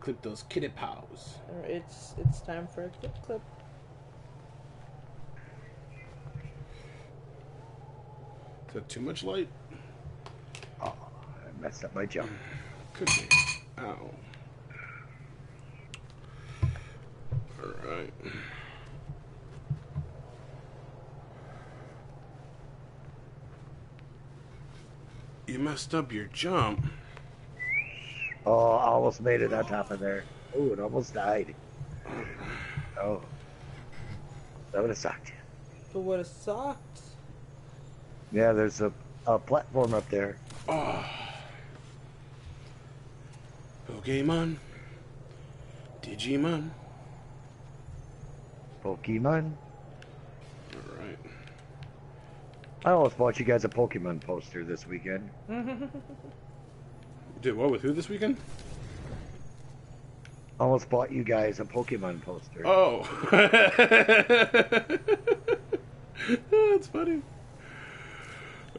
Clip those kitty paws. It's time for a clip. Is that too much light? Oh, I messed up my jump. Could be. Ow. Alright. You messed up your jump. Oh, I almost made it on top of there. Oh, it almost died. Oh. That would have sucked. It would have sucked. Yeah, there's a platform up there. Oh. Pokemon. Digimon. Pokemon. Alright. I almost bought you guys a Pokemon poster this weekend. Did what with who this weekend? Almost bought you guys a Pokemon poster. Oh. That's funny.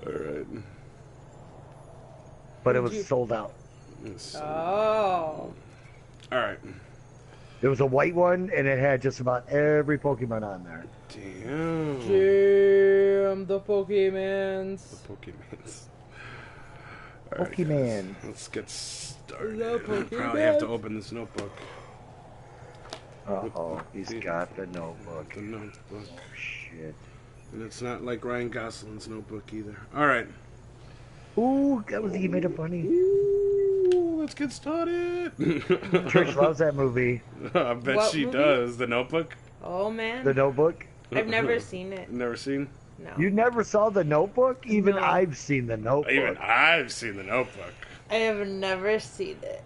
Alright. But it was sold out. Oh. Alright. There was a white one, and it had just about every Pokemon on there. Damn. Damn, the Pokemons. The Pokemons. Pokemon. Guys, let's get started. The I probably have to open this notebook. Uh-oh, he's got the notebook. The notebook. Oh, shit. And it's not like Ryan Gosling's notebook either. Alright. Ooh, that was even funny. Ooh, let's get started. Trish loves that movie. I bet What she movie? does. The Notebook? Oh man, The Notebook. I've never seen it. Never seen? No, You never saw The Notebook? Even No. I've seen The Notebook. Even I've seen The Notebook. I have never seen it.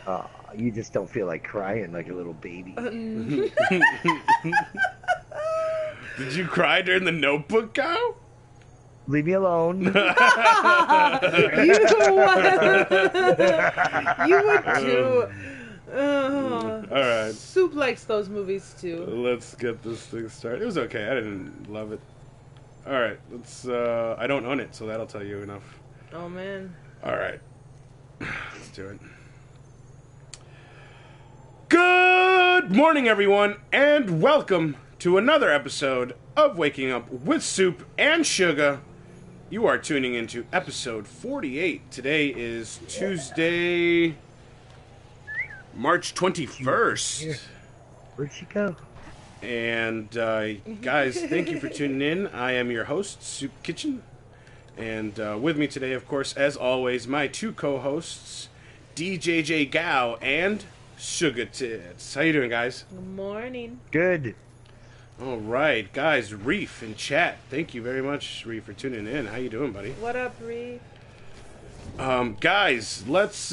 Yeah. You just don't feel like crying like a little baby. Did you cry during The Notebook, Kyle? Leave me alone. You would too. Alright. Soup likes those movies too. Let's get this thing started. It was okay. I didn't love it. Alright. Let's, I don't own it, so that'll tell you enough. Oh man. Alright. Let's do it. Good morning, everyone, and welcome to another episode of Waking Up with Soop and Sugah. You are tuning into episode 48. Today is Tuesday, March 21st. Where'd she go? And, guys, thank you for tuning in. I am your host, Soopkichen. And with me today, of course, as always, my two co-hosts, DJJ Gao and Sugah Tits. How you doing, guys? Good morning. Good. All right, guys. Reef in chat. Thank you very much, Reef, for tuning in. How you doing, buddy? What up, Reef? Guys, let's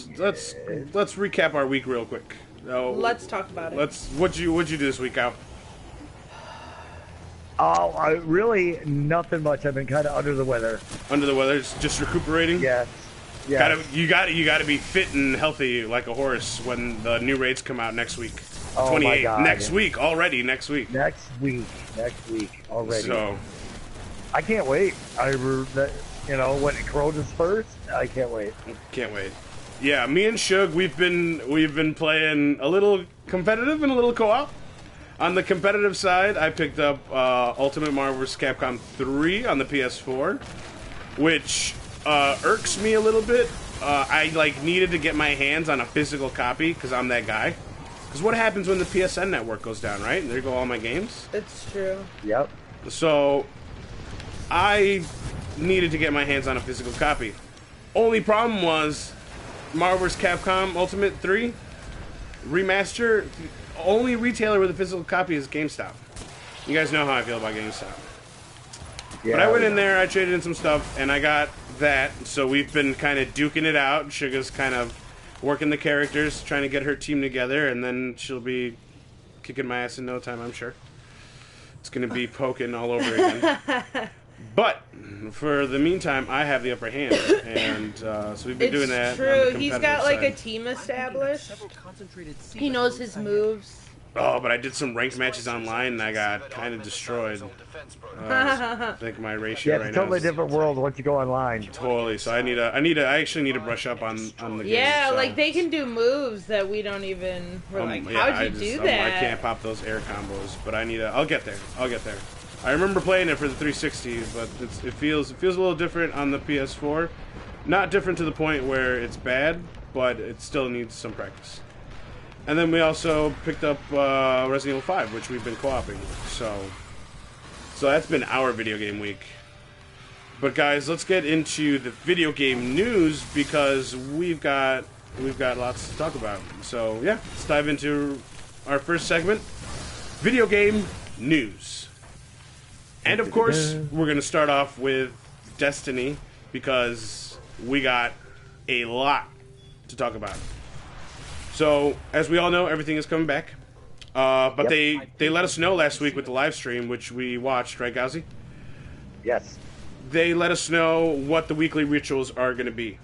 recap our week real quick. Let's talk about it. What'd you do this week, Al? Oh, I really nothing much. I've been kind of under the weather. Under the weather, just recuperating. Yes. You gotta be fit and healthy like a horse when the new raids come out next week. Oh 28. my God. Next week already. Next week Next week already. So I can't wait. When Corona's first, I can't wait. can't wait. Yeah, me and Shug, we've been playing a little competitive and a little co-op. On the competitive side, I picked up Ultimate Marvel vs. Capcom 3 on the PS4, which irks me a little bit. I needed to get my hands on a physical copy because I'm that guy. Because what happens when the PSN network goes down, right? And there go all my games. It's true. Yep. So I needed to get my hands on a physical copy. Only problem was Marvel vs. Capcom Ultimate 3 Remaster. Only retailer with a physical copy is GameStop. You guys know how I feel about GameStop. Yeah, But I went in there, I traded in some stuff, and I got that. So we've been kind of duking it out. Sugah's kind of working the characters, trying to get her team together, and then she'll be kicking my ass in no time, I'm sure. It's going to be poking all over again. But for the meantime, I have the upper hand, and so we've been doing that. It's true. On the He's got competitive a side. team established. He knows his moves. Oh, but I did some ranked matches online and I got kind of destroyed. I think my ratio Yeah, right it's a totally now is different world once you go online. totally. So I actually need to brush up on the game. Yeah, so. like they can do moves that we don't even. We're like, how'd you do that? I can't pop those air combos, but I need to. I'll get there. I remember playing it for the 360, but it feels a little different on the PS4. Not different to the point where it's bad, but it still needs some practice. And then we also picked up Resident Evil 5, which we've been co-oping. So that's been our video game week. But guys, let's get into the video game news because we've got lots to talk about. So yeah, let's dive into our first segment, video game news. And of course, we're going to start off with Destiny because we got a lot to talk about. So, as we all know, everything is coming back. But they let us know last week with the live stream, which we watched, right, Gauzy? Yes. They let us know what the weekly rituals are going to be.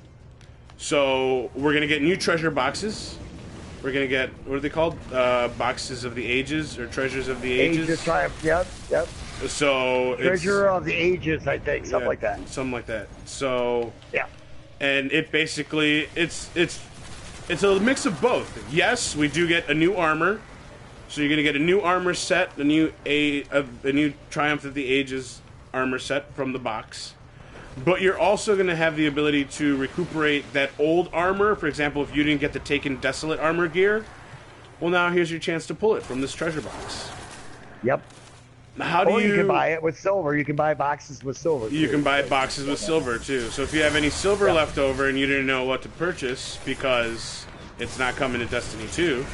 So, we're going to get new treasure boxes. We're going to get, what are they called? Boxes of the Ages, or Treasures of the Ages? Age of Triumph, yep. So, Treasure of the Ages, I think, something like that. Something like that. So, yeah. And it basically, it's a mix of both. Yes, we do get a new armor. So you're going to get a new armor set, a new Triumph of the Ages armor set from the box. But you're also going to have the ability to recuperate that old armor. For example, if you didn't get the Taken Desolate armor gear, well, now here's your chance to pull it from this treasure box. Yep. Or you can buy it with silver. You can buy boxes with silver. You can buy boxes with silver, too. So if you have any silver left over and you didn't know what to purchase because it's not coming to Destiny 2,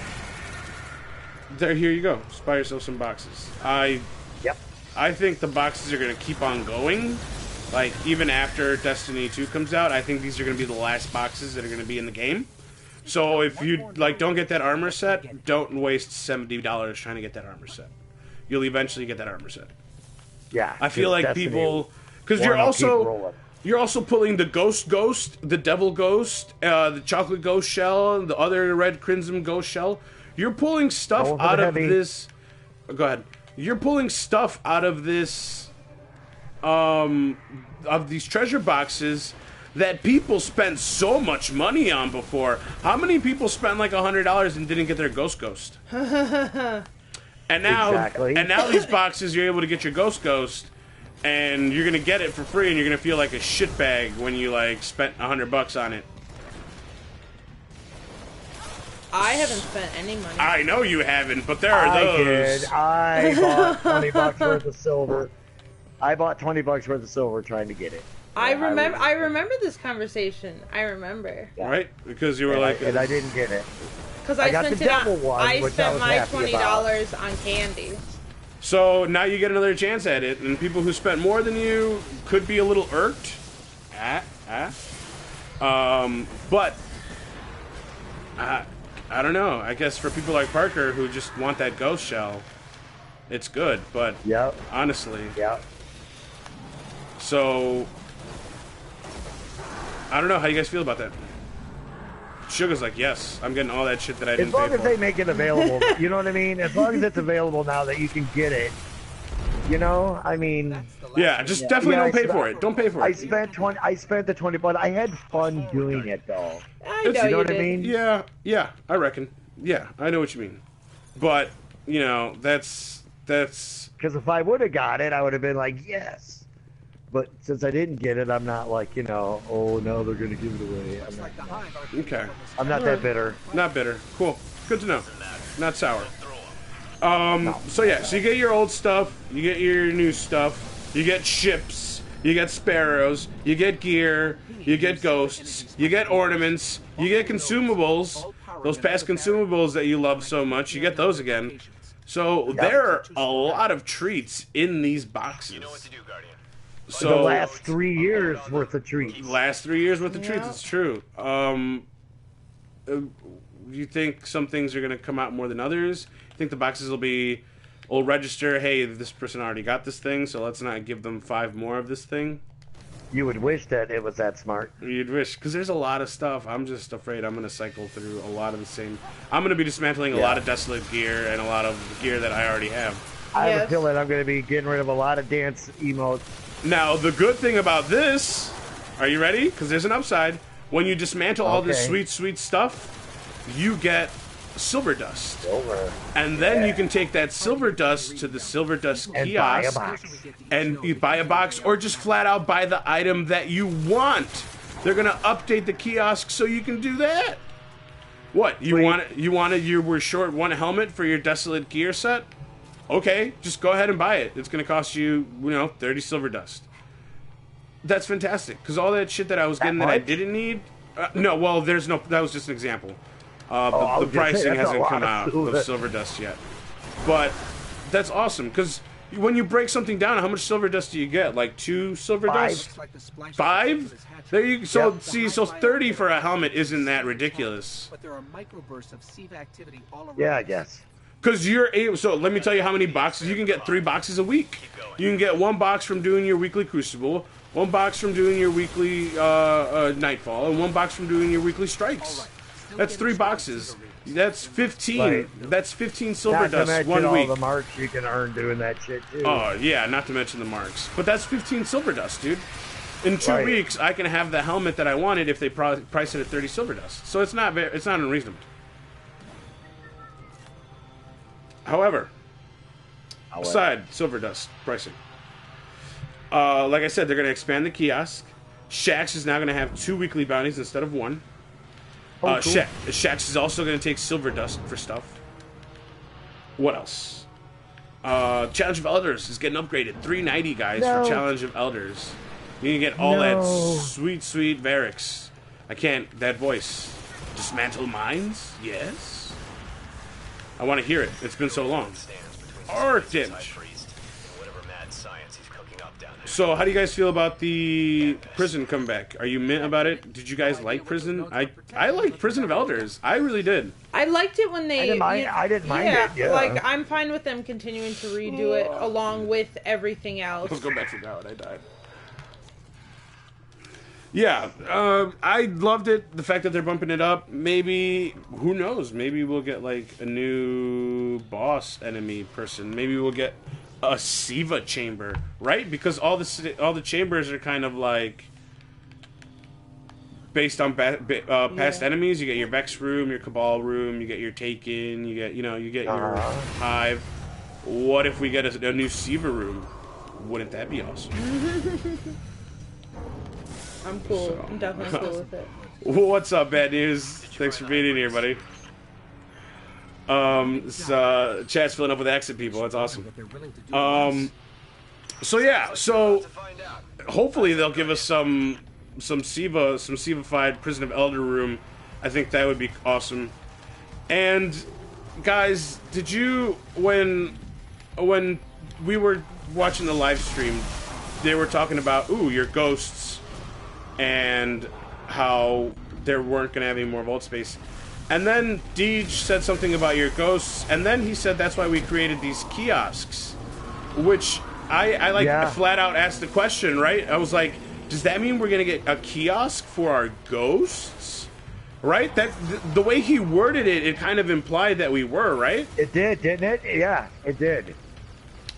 here you go. Just buy yourself some boxes. I think the boxes are going to keep on going. Like, even after Destiny 2 comes out, I think these are going to be the last boxes that are going to be in the game. So if you, don't get that armor set, don't waste $70 trying to get that armor set. You'll eventually get that armor set. Yeah. I feel like Destiny people... Because you're also pulling the Ghost, the Devil Ghost, the Chocolate Ghost Shell, the other Red Crimson Ghost Shell. You're pulling stuff out of this... Go ahead. You're pulling stuff out of this... of these treasure boxes that people spent so much money on before. How many people spent like $100 and didn't get their Ghost? And now these boxes, you're able to get your Ghost, and you're gonna get it for free, and you're gonna feel like a shitbag when you spent $100 on it. I haven't spent any money. I know you haven't, but there are those. I bought $20 worth of silver. I bought $20 worth of silver trying to get it. I remember this conversation. I remember. Yeah. Right? Because you were and I didn't get it. Because I spent my $20 on candy. So now you get another chance at it, and people who spent more than you could be a little irked. But I don't know. I guess for people like Parker who just want that Ghost Shell, it's good. But honestly, So I don't know how you guys feel about that. Sugah's like, yes, I'm getting all that shit that I didn't pay for. As long as they make it available, you know what I mean? As long as it's available now that you can get it, I mean... Yeah, just definitely don't pay for it. Don't pay for it. I spent the 20, but I had fun doing it, though. I know you know what I mean? Yeah, I reckon. Yeah, I know what you mean. But, that's... Because if I would have got it, I would have been like, yes. But since I didn't get it, I'm not like, oh, no, they're going to give it away. I'm not that bitter. Not bitter. Cool. Good to know. Not sour. So yeah, so you get your old stuff, you get your new stuff, you get ships, you get sparrows, you get gear, you get ghosts, you get ornaments, you get consumables, those past consumables that you love so much, you get those again. So there are a lot of treats in these boxes. You know what to do, Guardian. So the last 3 years worth of treats. Last 3 years worth of treats. It's true. You think some things are going to come out more than others? You think the boxes will register, hey, this person already got this thing, so let's not give them 5 more of this thing? You would wish that it was that smart. You'd wish, because there's a lot of stuff. I'm just afraid I'm going to cycle through a lot of the same. I'm going to be dismantling a lot of desolate gear and a lot of gear that I already have. I have a feeling I'm going to be getting rid of a lot of dance emotes. Now, the good thing about this, are you ready? Because there's an upside. When you dismantle all this sweet, sweet stuff, you get silver dust. And then you can take that silver dust to the silver dust kiosk buy a box. and you buy a box, or just flat out buy the item that you want. They're gonna update the kiosk so you can do that. What you were short one helmet for your desolate gear set? Okay, just go ahead and buy it. It's gonna cost you 30 silver dust. That's fantastic, because all that shit that I was getting that I didn't need. No, well, there's no. That was just an example. The pricing hasn't come out of silver dust yet, but that's awesome, because when you break something down, how much silver dust do you get? Like 2 silver dust? 5? There you so see, so 30 for a helmet isn't that ridiculous. But there are microbursts of Siva activity all around. Yeah, I guess. Because you're able. So let me tell you how many boxes you can get. 3 boxes a week. You can get 1 box from doing your weekly crucible, 1 box from doing your weekly nightfall, and 1 box from doing your weekly strikes. That's 3 boxes. That's 15. Right. That's 15 silver dust 1 week. All the marks you can earn doing that shit too. Oh yeah, not to mention the marks. But that's 15 silver dust, dude. In 2 weeks, I can have the helmet that I wanted if they price it at 30 silver dust. So it's not unreasonable. However, aside silver dust pricing, like I said, they're going to expand the kiosk. Shaxx is now going to have 2 weekly bounties instead of 1. Cool. Shaxx is also going to take silver dust for stuff. What else? Challenge of Elders is getting upgraded. 390 guys for Challenge of Elders. You can get all that sweet, sweet Varix. I can't. That voice. Dismantle mines? Yes. I want to hear it. It's been so long. Arc damage. So, how do you guys feel about the prison comeback? Are you mint about it? Did you guys like prison? I liked Prison of Elders. I really did. I liked it when they. I didn't mind it. Yeah. Like I'm fine with them continuing to redo it along with everything else. Let's go back to that. I died. Yeah, I loved it. The fact that they're bumping it up. Maybe, who knows? Maybe we'll get like a new boss enemy person. Maybe we'll get a Siva chamber, right? Because all the chambers are kind of like based on past enemies. You get your Vex room, your Cabal room, you get your Taken, you get your Hive. What if we get a new Siva room? Wouldn't that be awesome? I'm cool. So. I'm definitely cool with it. What's up, Bad News? Thanks for being in here, buddy. Chat's filling up with accent people. That's awesome. So hopefully they'll give us some Siva-fied Prison of Elder room. I think that would be awesome. And guys, did you when we were watching the live stream, they were talking about your ghosts and how there weren't going to have any more vault space. And then Deej said something about your ghosts, and then he said that's why we created these kiosks, which I flat out asked the question, right? I was like, does that mean we're going to get a kiosk for our ghosts? Right? That the way he worded it, it kind of implied that we were, right? It did, didn't it? Yeah, it did.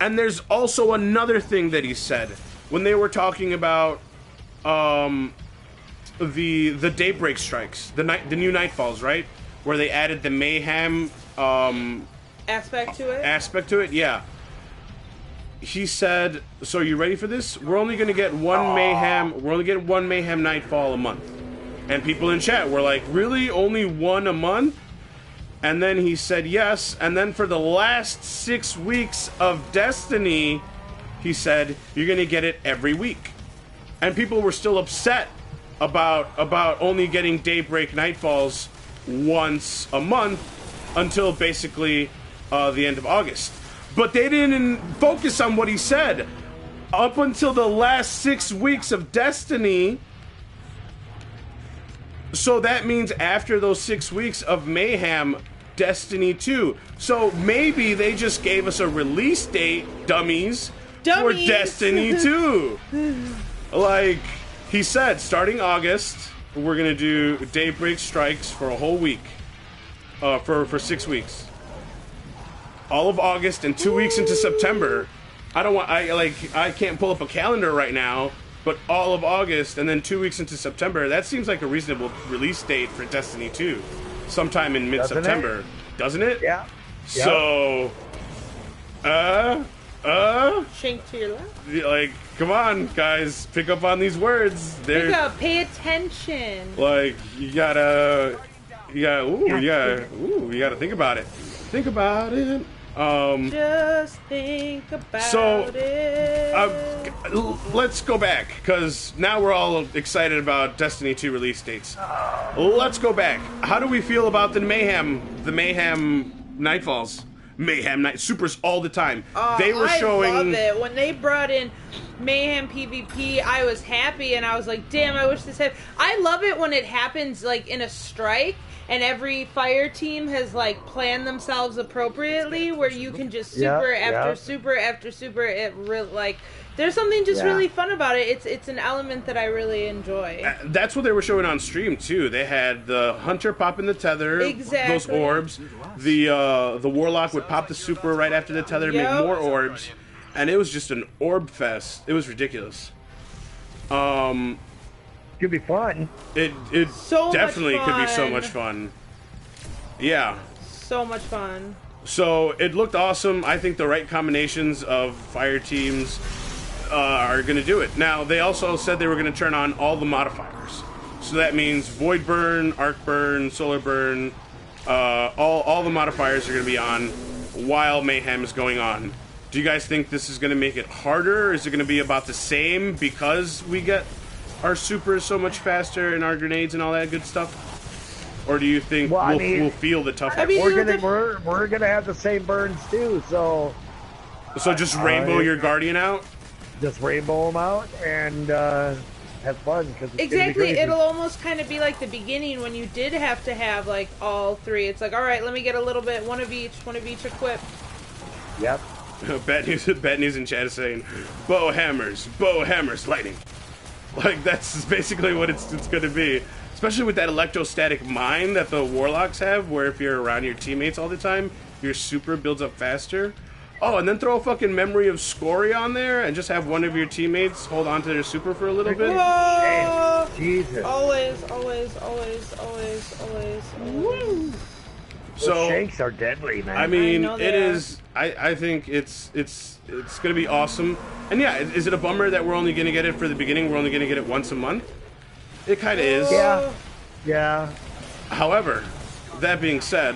And there's also another thing that he said when they were talking about the daybreak strikes, the new nightfalls, right? Where they added the mayhem aspect to it. Yeah. He said, "So are you ready for this? We're only going to get one mayhem. We're only getting one mayhem nightfall a month." And people in chat were like, "Really? Only one a month?" And then he said yes. And then for the last 6 weeks of Destiny, he said, "You're going to get it every week." And people were still upset about only getting daybreak nightfalls once a month until basically the end of August. But they didn't focus on what he said. Up until the last 6 weeks of Destiny. So that means after those 6 weeks of Mayhem, Destiny 2. So maybe they just gave us a release date, dummies. For Destiny 2. Like, He said starting August, we're gonna do daybreak strikes for a whole week, for 6 weeks. All of August and 2 weeks into September. I can't pull up a calendar right now, but all of August and then 2 weeks into September. That seems like a reasonable release date for Destiny 2, sometime in mid-September, doesn't it? Yeah. So, Shank to your left. like, come on, guys, pick up on these words. Pick up, pay attention. Like, you gotta think about it. Think about it. Just think about it. Let's go back, because now we're all excited about Destiny 2 release dates. Let's go back. How do we feel about the Mayhem Nightfalls? Mayhem Night Supers all the time. They were showing. I love it. When they brought in Mayhem PvP, I was happy, and I was like, damn, I wish this had. I love it when it happens like in a strike, and every fire team has like planned themselves appropriately, where you can just super after super after super. It really there's something just really fun about it. It's an element that I really enjoy. That's what they were showing on stream too. They had the hunter popping the tether, those orbs. The warlock would pop the super right after the tether, make more orbs, and it was just an orb fest. It was ridiculous. Could be fun. It definitely could be so much fun. Yeah. So much fun. So it looked awesome. I think the right combinations of fire teams are going to do it. Now, they also said they were going to turn on all the modifiers. So that means Void Burn, Arc Burn, Solar Burn, all the modifiers are going to be on while Mayhem is going on. Do you guys think this is going to make it harder? Is it going to be about the same because we get our supers so much faster and our grenades and all that good stuff? Or do you think we'll feel the toughness? We're gonna have the same burns too, so just rainbow your Guardian out? Just rainbow them out and have fun. Exactly, it'll almost kind of be like the beginning when you did have to have like all three. It's like, all right, let me get a little bit, one of each equipped. Yep. Bad news in chat is saying, bow hammers, lightning. Like, that's basically what it's going to be. Especially with that electrostatic mine that the warlocks have, where if you're around your teammates all the time, your super builds up faster. Oh, and then throw a fucking memory of Scory on there and just have one of your teammates hold on to their super for a little bit. Whoa! Jesus. Always. Woo. So shanks are deadly, man. I mean, it is. I think it's going to be awesome. And yeah, is it a bummer that we're only going to get it for the beginning? We're only going to get it once a month? It kind of is. Yeah. However, that being said,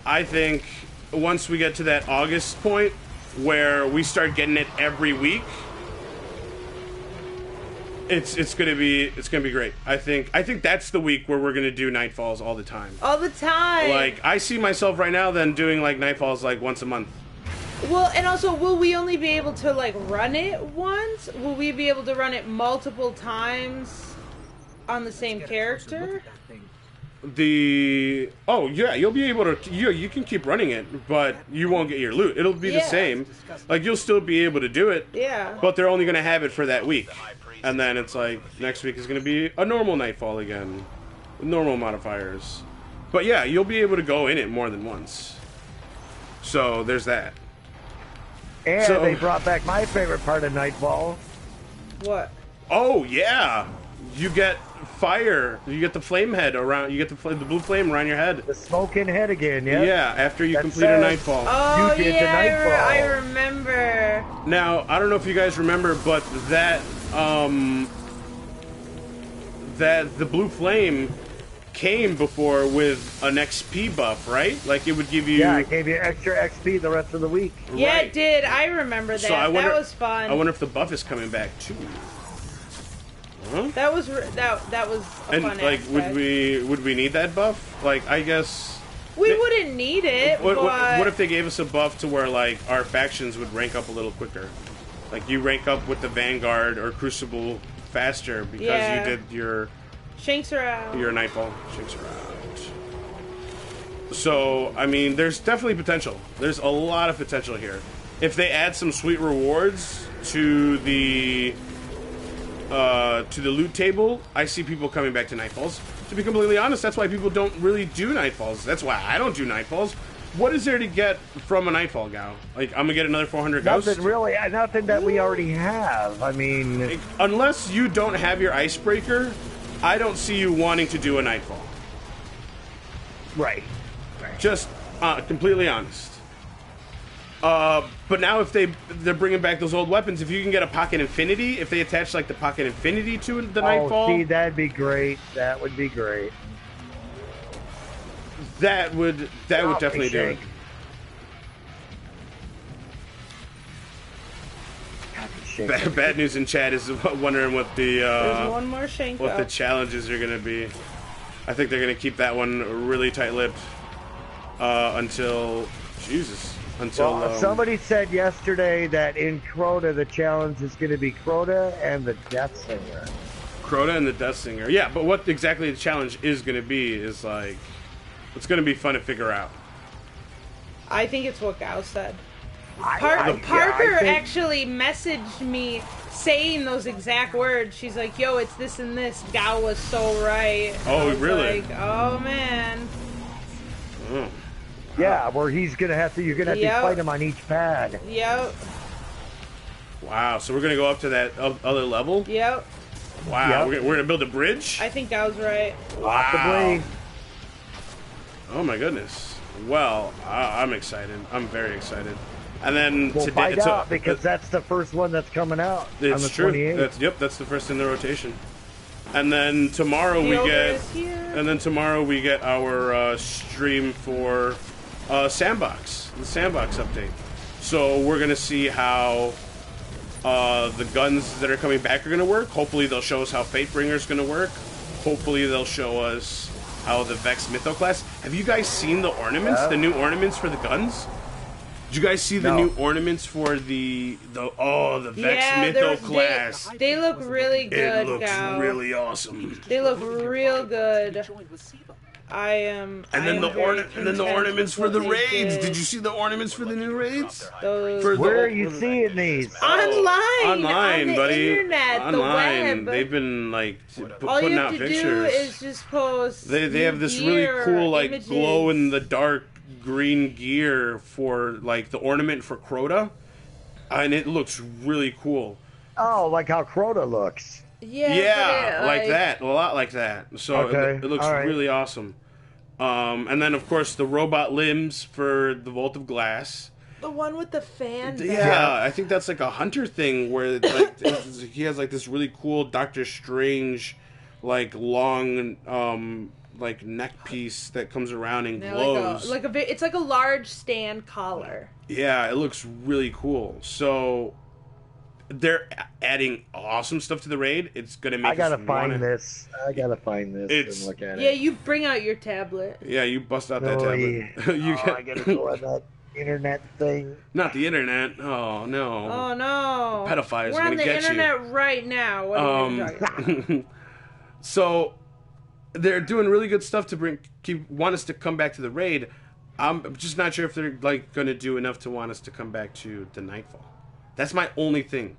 I think once we get to that August point where we start getting it every week, it's gonna be great. I think that's the week where we're gonna do Nightfalls all the time. All the time. Like, I see myself right now then doing like Nightfalls like once a month. Well, and also, will we only be able to like run it once? Will we be able to run it multiple times on the same character? You'll be able to. You can keep running it, but you won't get your loot. It'll be the same. Like, you'll still be able to do it. Yeah. But they're only gonna have it for that week, and then it's like next week is gonna be a normal Nightfall again, with normal modifiers. But yeah, you'll be able to go in it more than once. So there's that. And they brought back my favorite part of Nightfall. What? Oh yeah, you get fire. You get the flame head around. You get the blue flame around your head. The smoking head again. Yeah. Yeah, after you complete a Nightfall. Oh you did the Nightfall. I remember. Now I don't know if you guys remember, but that the blue flame came before with an XP buff, right? Like, it would give you... Yeah, it gave you extra XP the rest of the week. Yeah, it did. I remember that. So I wonder, that was fun. I wonder if the buff is coming back, too. Huh? That was a fun like, aspect. would we need that buff? Like, I guess... We wouldn't need it, what if they gave us a buff to where, like, our factions would rank up a little quicker? Like, you rank up with the Vanguard or Crucible faster because you did your... Shanks are out. Your Nightfall. Shanks are out. So, I mean, there's definitely potential. There's a lot of potential here. If they add some sweet rewards to the to the loot table, I see people coming back to Nightfalls. To be completely honest, that's why people don't really do Nightfalls. That's why I don't do Nightfalls. What is there to get from a Nightfall, Gal? Like, I'm gonna get another 400 ghosts? Nothing really. Nothing that we already have. I mean... Like, unless you don't have your Icebreaker, I don't see you wanting to do a Nightfall. Right. Just completely honest. But now if they're bringing back those old weapons, if you can get a Pocket Infinity, if they attach like the Pocket Infinity to the Nightfall, see, that'd be great. That would be great. That would definitely do it. Bad news in chat is wondering what the There's one more Shank what the challenges are going to be. I think they're going to keep that one really tight-lipped until somebody said yesterday that in Crota the challenge is going to be Crota and the Death Singer. Crota and the Death Singer. Yeah, but what exactly the challenge is going to be is like it's going to be fun to figure out. I think it's what Gao said. Parker actually messaged me saying those exact words. She's like, "Yo, it's this and this." Gao was so right. Oh, really? Like, oh man. Oh. Yeah, where he's gonna have to. You're gonna have to fight him on each pad. Yep. Wow. So we're gonna go up to that other level. Yep. Wow. We're gonna build a bridge. I think Gao's right. Wow. Possibly. Oh my goodness. Well, I'm excited. I'm very excited. And then we'll find out because that's the first one that's coming out. It's on the true. 28th. That's the first in the rotation. And then tomorrow we get our stream for Sandbox, the Sandbox update. So we're gonna see how the guns that are coming back are gonna work. Hopefully they'll show us how Fatebringer is gonna work. Hopefully they'll show us how the Vex Mytho class. Have you guys seen the ornaments? The new ornaments for the guns? Did you guys see the new ornaments for the Vex Mytho class? They look really good. It looks really awesome. They look real good. And then the ornaments for the raids. Did you see the ornaments for the new raids? Where are you seeing these? Online, on the buddy. internet, Online. the web. They've been like All you putting have out to pictures. do is just post. They have this really cool like glow in the dark green gear for like the ornament for Crota, and it looks really cool. Oh, like how Crota looks. Yeah, like that, a lot like that. So it looks really awesome. And then of course the robot limbs for the Vault of Glass. The one with the fan. Yeah, I think that's like a hunter thing where like he has like this really cool Doctor Strange, like long like neck piece that comes around and glows. It's like a large stand collar. Yeah, it looks really cool. So they're adding awesome stuff to the raid. It's gonna make. I gotta find this and look at it. Yeah, you bring out your tablet. Yeah, you bust out that tablet. I gotta go on that internet thing. Not the internet. Oh no. Oh no. The pedophiles We're are on gonna get the internet right now. What are you talking about? So they're doing really good stuff to want us to come back to the raid. I'm just not sure if they're like going to do enough to want us to come back to the Nightfall. That's my only thing.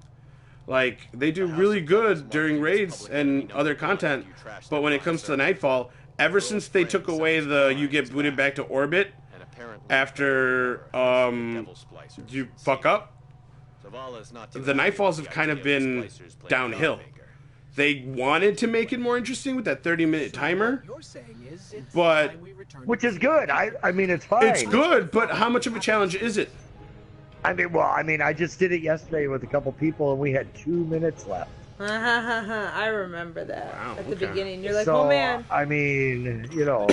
Like they do really good during raids and other content, but when it comes to the Nightfall, ever since they took away the you get booted back to orbit after you fuck up, the Nightfalls have kind of been downhill. They wanted to make it more interesting with that 30-minute timer, but which is good. I mean, it's fine. It's good, but how much of a challenge is it? I just did it yesterday with a couple people, and we had 2 minutes left. I remember that at the beginning. You're like, so, oh man. I mean, you know.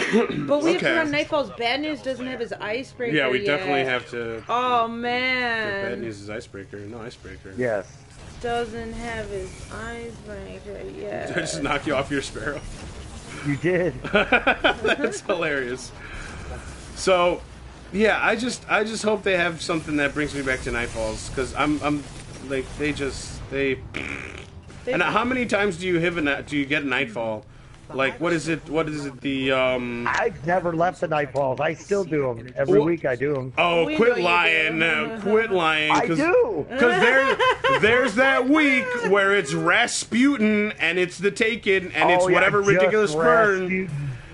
But we have to run Nightfall's. Bad News doesn't have his icebreaker. Yeah, we definitely have to. Oh man. Bad News is icebreaker. No icebreaker. Yes. Doesn't have his icebreaker yet. Did I just knock you off your sparrow? You did. That's hilarious. So, yeah, I just hope they have something that brings me back to Nightfalls, because I'm like they. And how many times do you get a Nightfall Like, what is it? What is it? The I've never left the Nightfalls. I still do them. Every week I do them. Oh, We quit know you lying! do. Quit lying! I do. Because there's that week where it's Rasputin and it's the Taken and it's whatever just ridiculous burn. Rasputin.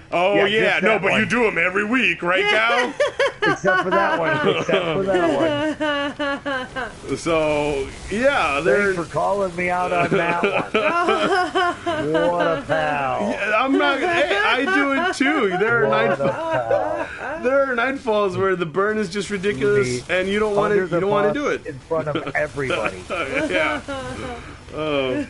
Oh Yeah, yeah, just no, that but one. you do them every week, right, Gal? Except for that one. Except for that one. So yeah, they're. Thanks for calling me out on that one. What a pal. Yeah, I'm not. Hey, I do it too. There are What a pal. there are nightfalls where the burn is just ridiculous, and you don't want to. Under the You don't want to bus do it. in front of everybody. Yeah. Oh.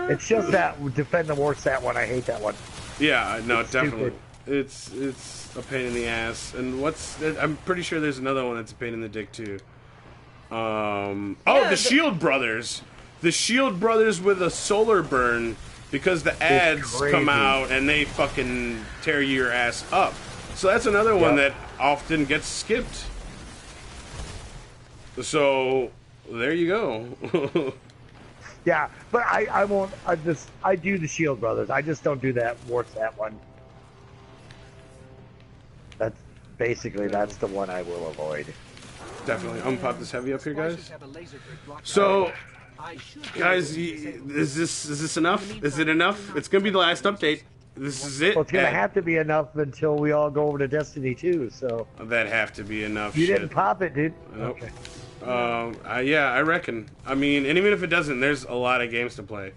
It's just that defend the worst that one. I hate that one. Yeah. No, It's definitely. stupid. It's a pain in the ass. And I'm pretty sure there's another one that's a pain in the dick too. The Shield Brothers. The Shield Brothers with a solar burn because the ads come out and they fucking tear your ass up. So that's another one that often gets skipped. So there you go. Yeah, but I won't. I do the Shield Brothers. I just don't do that one. That's the one I will avoid. Definitely. I'm gonna pop this heavy up here, guys. So, guys, is this enough? Is it enough? It's gonna be the last update. This is it. Well, it's gonna have to be enough until we all go over to Destiny 2. So that have to be enough. You didn't pop it, dude. Nope. Okay. Yeah, I reckon. I mean, and even if it doesn't, there's a lot of games to play.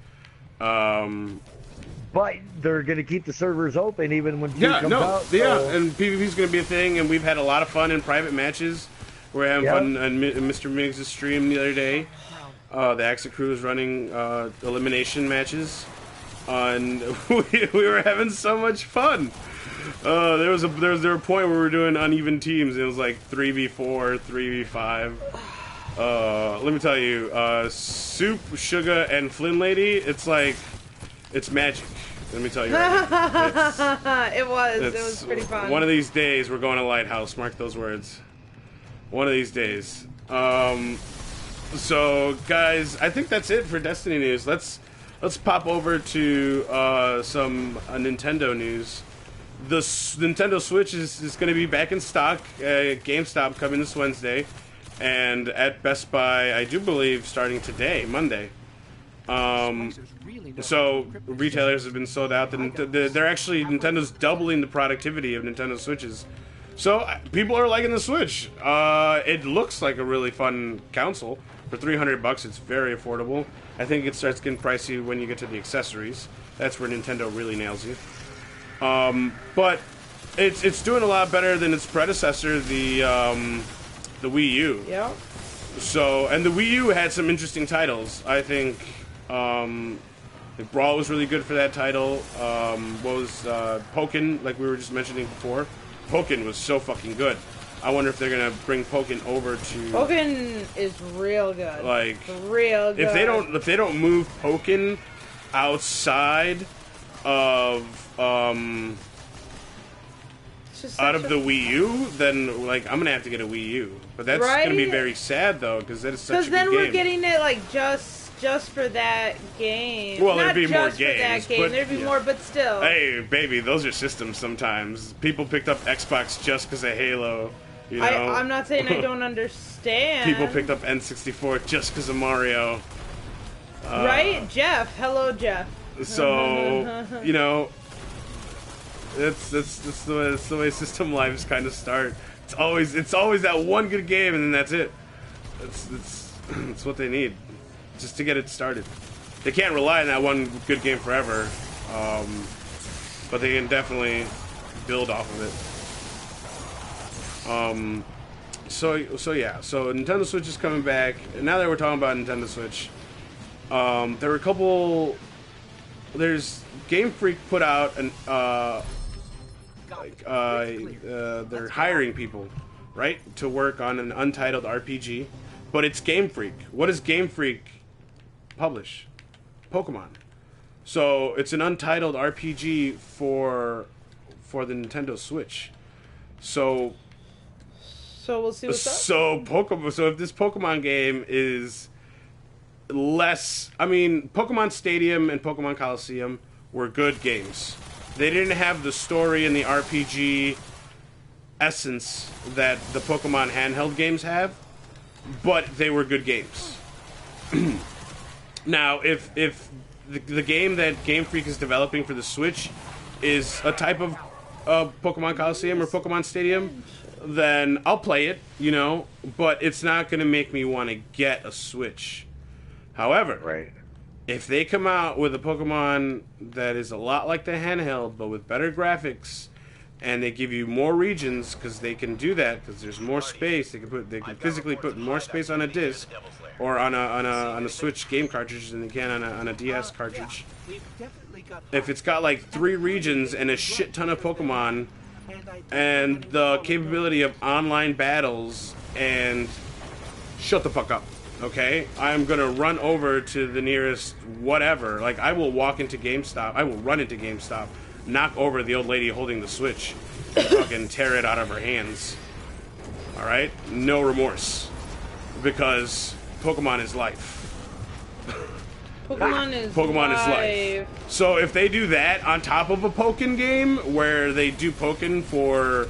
But they're going to keep the servers open even when comes out. Yeah, and PvP is going to be a thing, and we've had a lot of fun in private matches. We're having fun on Mr. Miggs' stream the other day. The Axa crew was running elimination matches, and we were having so much fun. There was a point where we were doing uneven teams. And it was like 3v4, 3v5. Let me tell you, Soop, Sugah, and Flynn Lady, it's magic. Let me tell you. It was pretty fun. One of these days, we're going to Lighthouse. Mark those words. One of these days. So, guys, I think that's it for Destiny news. Let's pop over to some Nintendo news. The Nintendo Switch is going to be back in stock at GameStop coming this Wednesday, and at Best Buy, I do believe, starting today, Monday. So retailers have been sold out. They're actually, Nintendo's doubling the productivity of Nintendo Switches. So people are liking the Switch. It looks like a really fun console. For $300, it's very affordable. I think it starts getting pricey when you get to the accessories. That's where Nintendo really nails you. But it's doing a lot better than its predecessor, the Wii U. Yeah. So, and the Wii U had some interesting titles. I think Brawl was really good for that title. What was Pokken, like we were just mentioning before? Pokken was so fucking good. I wonder if they're gonna bring Pokken over to. Pokken is real good. Like real good. If they don't move Pokken outside of out of the Wii U, then like I'm gonna have to get a Wii U. But that's gonna be very sad though, because that is such a good game. Because then we're getting it like just for that game. Well, not there'd be just more for games, that game. but, There'd be more, but still. Hey, baby, those are systems. Sometimes people picked up Xbox just because of Halo. You know? I'm not saying I don't understand. People picked up N64 just because of Mario. Right, Jeff? Hello, Jeff. So you know. It's the way system lives kind of start. It's always that one good game and then that's it. It's what they need, just to get it started. They can't rely on that one good game forever, but they can definitely build off of it. So Nintendo Switch is coming back. And now that we're talking about Nintendo Switch, there were a couple. There's Game Freak put out an they're hiring people, right, to work on an untitled RPG, but it's Game Freak. What does Game Freak publish? Pokemon. So it's an untitled RPG for the Nintendo Switch. So we'll see what's up. So if this Pokemon game is less, I mean, Pokemon Stadium and Pokemon Coliseum were good games. They didn't have the story and the RPG essence that the Pokemon handheld games have, but they were good games. Now, if the game that Game Freak is developing for the Switch is a type of Pokemon Coliseum or Pokemon Stadium, then I'll play it, you know, but it's not going to make me want to get a Switch. However, if they come out with a Pokemon that is a lot like the handheld, but with better graphics, and they give you more regions, because they can do that, because there's more space, they can physically put more space on a disc, or on a Switch game cartridge than they can on a DS cartridge. If it's got like 3 regions and a shit ton of Pokemon, and the capability of online battles, and shut the fuck up, okay? I'm gonna run over to the nearest whatever. Like, I will walk into GameStop, I will run into GameStop, knock over the old lady holding the Switch, and fucking tear it out of her hands. Alright? No remorse. Because Pokemon is life. Pokemon is life. So if they do that on top of a Pokken game, where they do Pokken for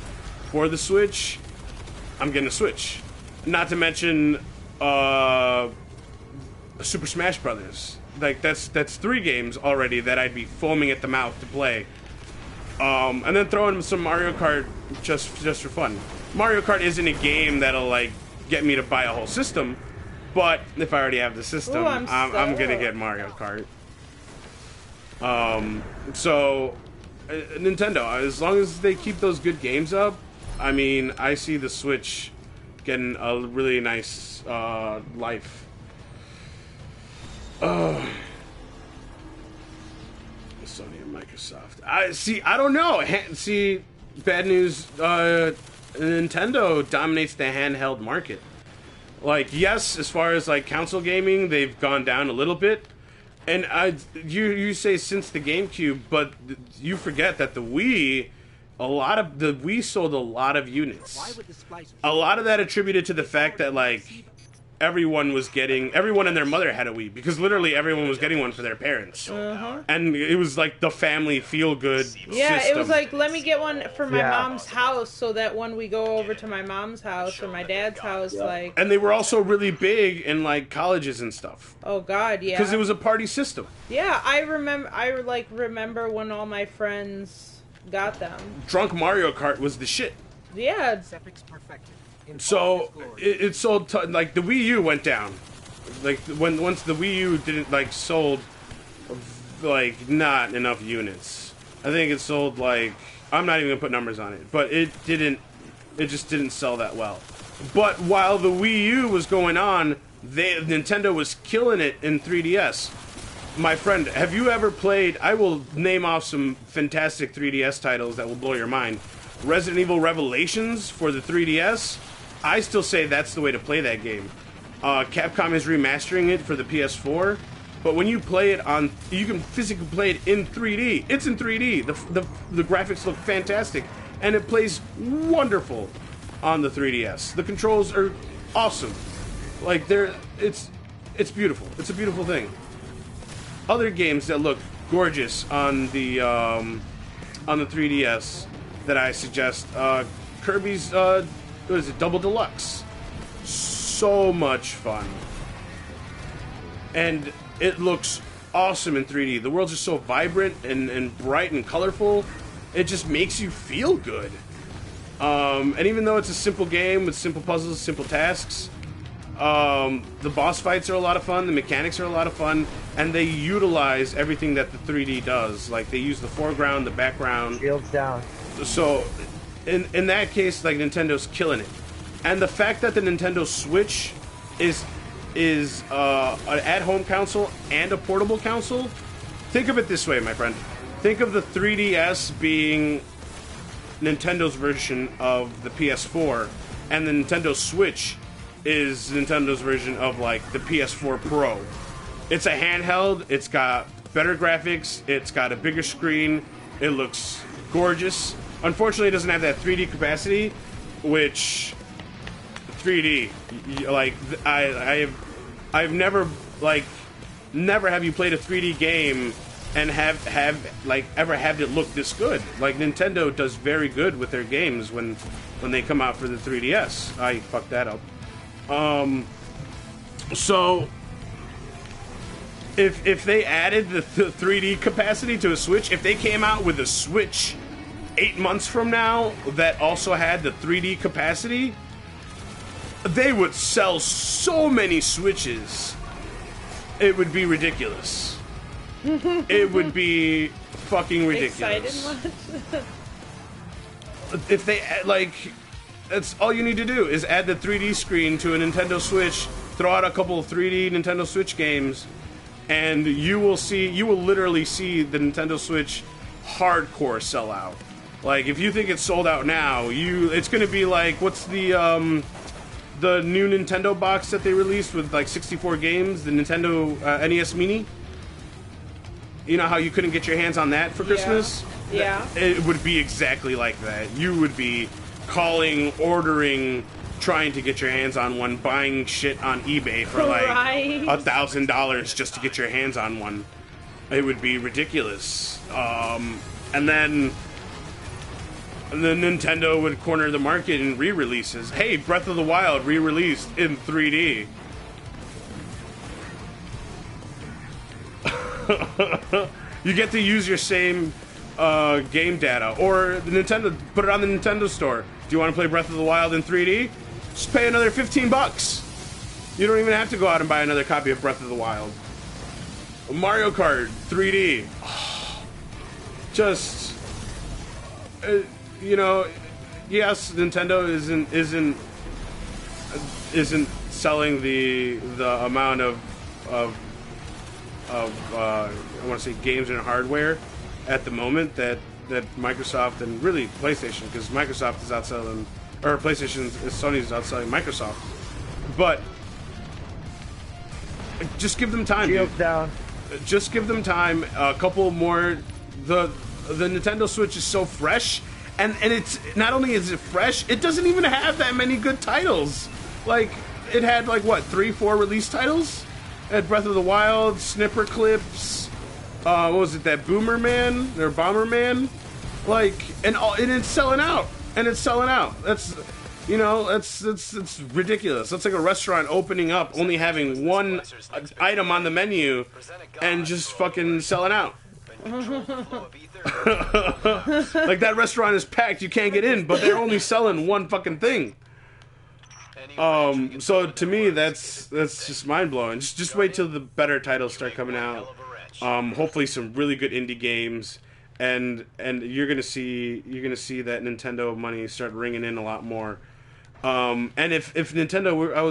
the Switch, I'm getting a Switch. Not to mention Super Smash Brothers. Like, that's 3 games already that I'd be foaming at the mouth to play. And then throw in some Mario Kart just for fun. Mario Kart isn't a game that'll like get me to buy a whole system, but if I already have the system, I'm gonna get Mario Kart. So Nintendo, as long as they keep those good games up, I mean, I see the Switch getting a really nice life. Sony and Microsoft. I don't know. See, bad news. Nintendo dominates the handheld market. Like, yes, as far as like console gaming, they've gone down a little bit. And you say since the GameCube, but you forget that the Wii sold a lot of units. A lot of that attributed to the fact that like everyone and their mother had a Wii, because literally everyone was getting one for their parents. And it was like the family feel-good system. It was like, let me get one for my mom's house, so that when we go over to my mom's house or my dad's house, like... And they were also really big in like colleges and stuff. Oh god, yeah. Because it was a party system. Yeah, I remember when all my friends got them. Drunk Mario Kart was the shit. Yeah. So it sold like the Wii U went down, like once the Wii U didn't like sold like not enough units. I think it sold like, I'm not even gonna put numbers on it, but it just didn't sell that well. But while the Wii U was going on, Nintendo was killing it in 3DS. My friend, have you ever played? I will name off some fantastic 3DS titles that will blow your mind. Resident Evil Revelations for the 3DS. I still say that's the way to play that game. Capcom is remastering it for the PS4, but when you play it you can physically play it in 3D. It's in 3D. The graphics look fantastic, and it plays wonderful on the 3DS. The controls are awesome. Like it's beautiful. It's a beautiful thing. Other games that look gorgeous on the 3DS that I suggest, Kirby's what is it, Double Deluxe. So much fun. And it looks awesome in 3D. The worlds are so vibrant and bright and colorful. It just makes you feel good. And even though it's a simple game with simple puzzles, simple tasks, the boss fights are a lot of fun, the mechanics are a lot of fun, and they utilize everything that the 3D does. Like, they use the foreground, the background. Shields down. So, in that case, like, Nintendo's killing it. And the fact that the Nintendo Switch is an at-home console and a portable console, think of it this way, my friend. Think of the 3DS being Nintendo's version of the PS4, and the Nintendo Switch is Nintendo's version of, like, the PS4 Pro. It's a handheld, it's got better graphics, it's got a bigger screen, it looks gorgeous. Unfortunately, it doesn't have that 3D capacity, which 3D, like, I've never have you played a 3D game and have like ever had it look this good. Like Nintendo does very good with their games when they come out for the 3DS. I fucked that up. So if they added the 3D capacity to a Switch, if they came out with a Switch 8 months from now that also had the 3D capacity, they would sell so many Switches. It would be ridiculous. It would be fucking ridiculous. Excited much? If they like, that's all you need to do is add the 3D screen to a Nintendo Switch, throw out a couple of 3D Nintendo Switch games, and you will literally see the Nintendo Switch hardcore sell out. Like, if you think it's sold out now, it's going to be like, what's the new Nintendo box that they released with like 64 games, the Nintendo NES Mini? You know how you couldn't get your hands on that for Christmas? Yeah. It would be exactly like that. You would be calling, ordering, trying to get your hands on one, buying shit on eBay for like $1,000 just to get your hands on one. It would be ridiculous. And then Nintendo would corner the market in re-releases. Hey, Breath of the Wild re-released in 3D. You get to use your same game data, or the Nintendo, put it on the Nintendo store. Do you want to play Breath of the Wild in 3D? Just pay another $15. You don't even have to go out and buy another copy of Breath of the Wild. Mario Kart 3D. Just, you know, yes, Nintendo isn't selling the amount of I want to say games and hardware at the moment that Microsoft and really PlayStation, because Microsoft is outselling, or Sony's outselling Microsoft. But just give them time. Down. Just give them time. A couple more. The Nintendo Switch is so fresh, and it's not only is it fresh, it doesn't even have that many good titles. Like, it had like what, 3-4 release titles? It had Breath of the Wild, Snipper Clips. What was it? That Bomberman? Like, and it's selling out. And it's selling out. That's, you know, it's ridiculous. That's like a restaurant opening up, only having one item on the menu, and just fucking selling out. Like, that restaurant is packed, you can't get in, but they're only selling one fucking thing. So to me, that's just mind blowing. Just wait till the better titles start coming out. Hopefully some really good indie games, and you're gonna see that Nintendo money start ringing in a lot more. And if Nintendo, I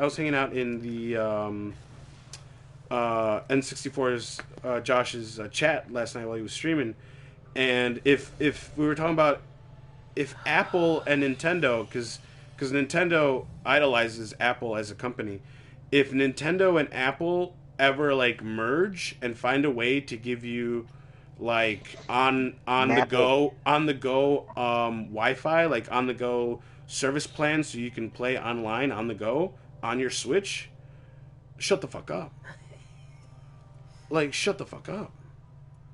was hanging out in the N64's Josh's chat last night while he was streaming, and if we were talking about if Apple and Nintendo, because Nintendo idolizes Apple as a company, if Nintendo and Apple ever like merge and find a way to give you like on the go Wi-Fi, like on the go service plan, so you can play online on the go on your Switch, shut the fuck up. Like, shut the fuck up.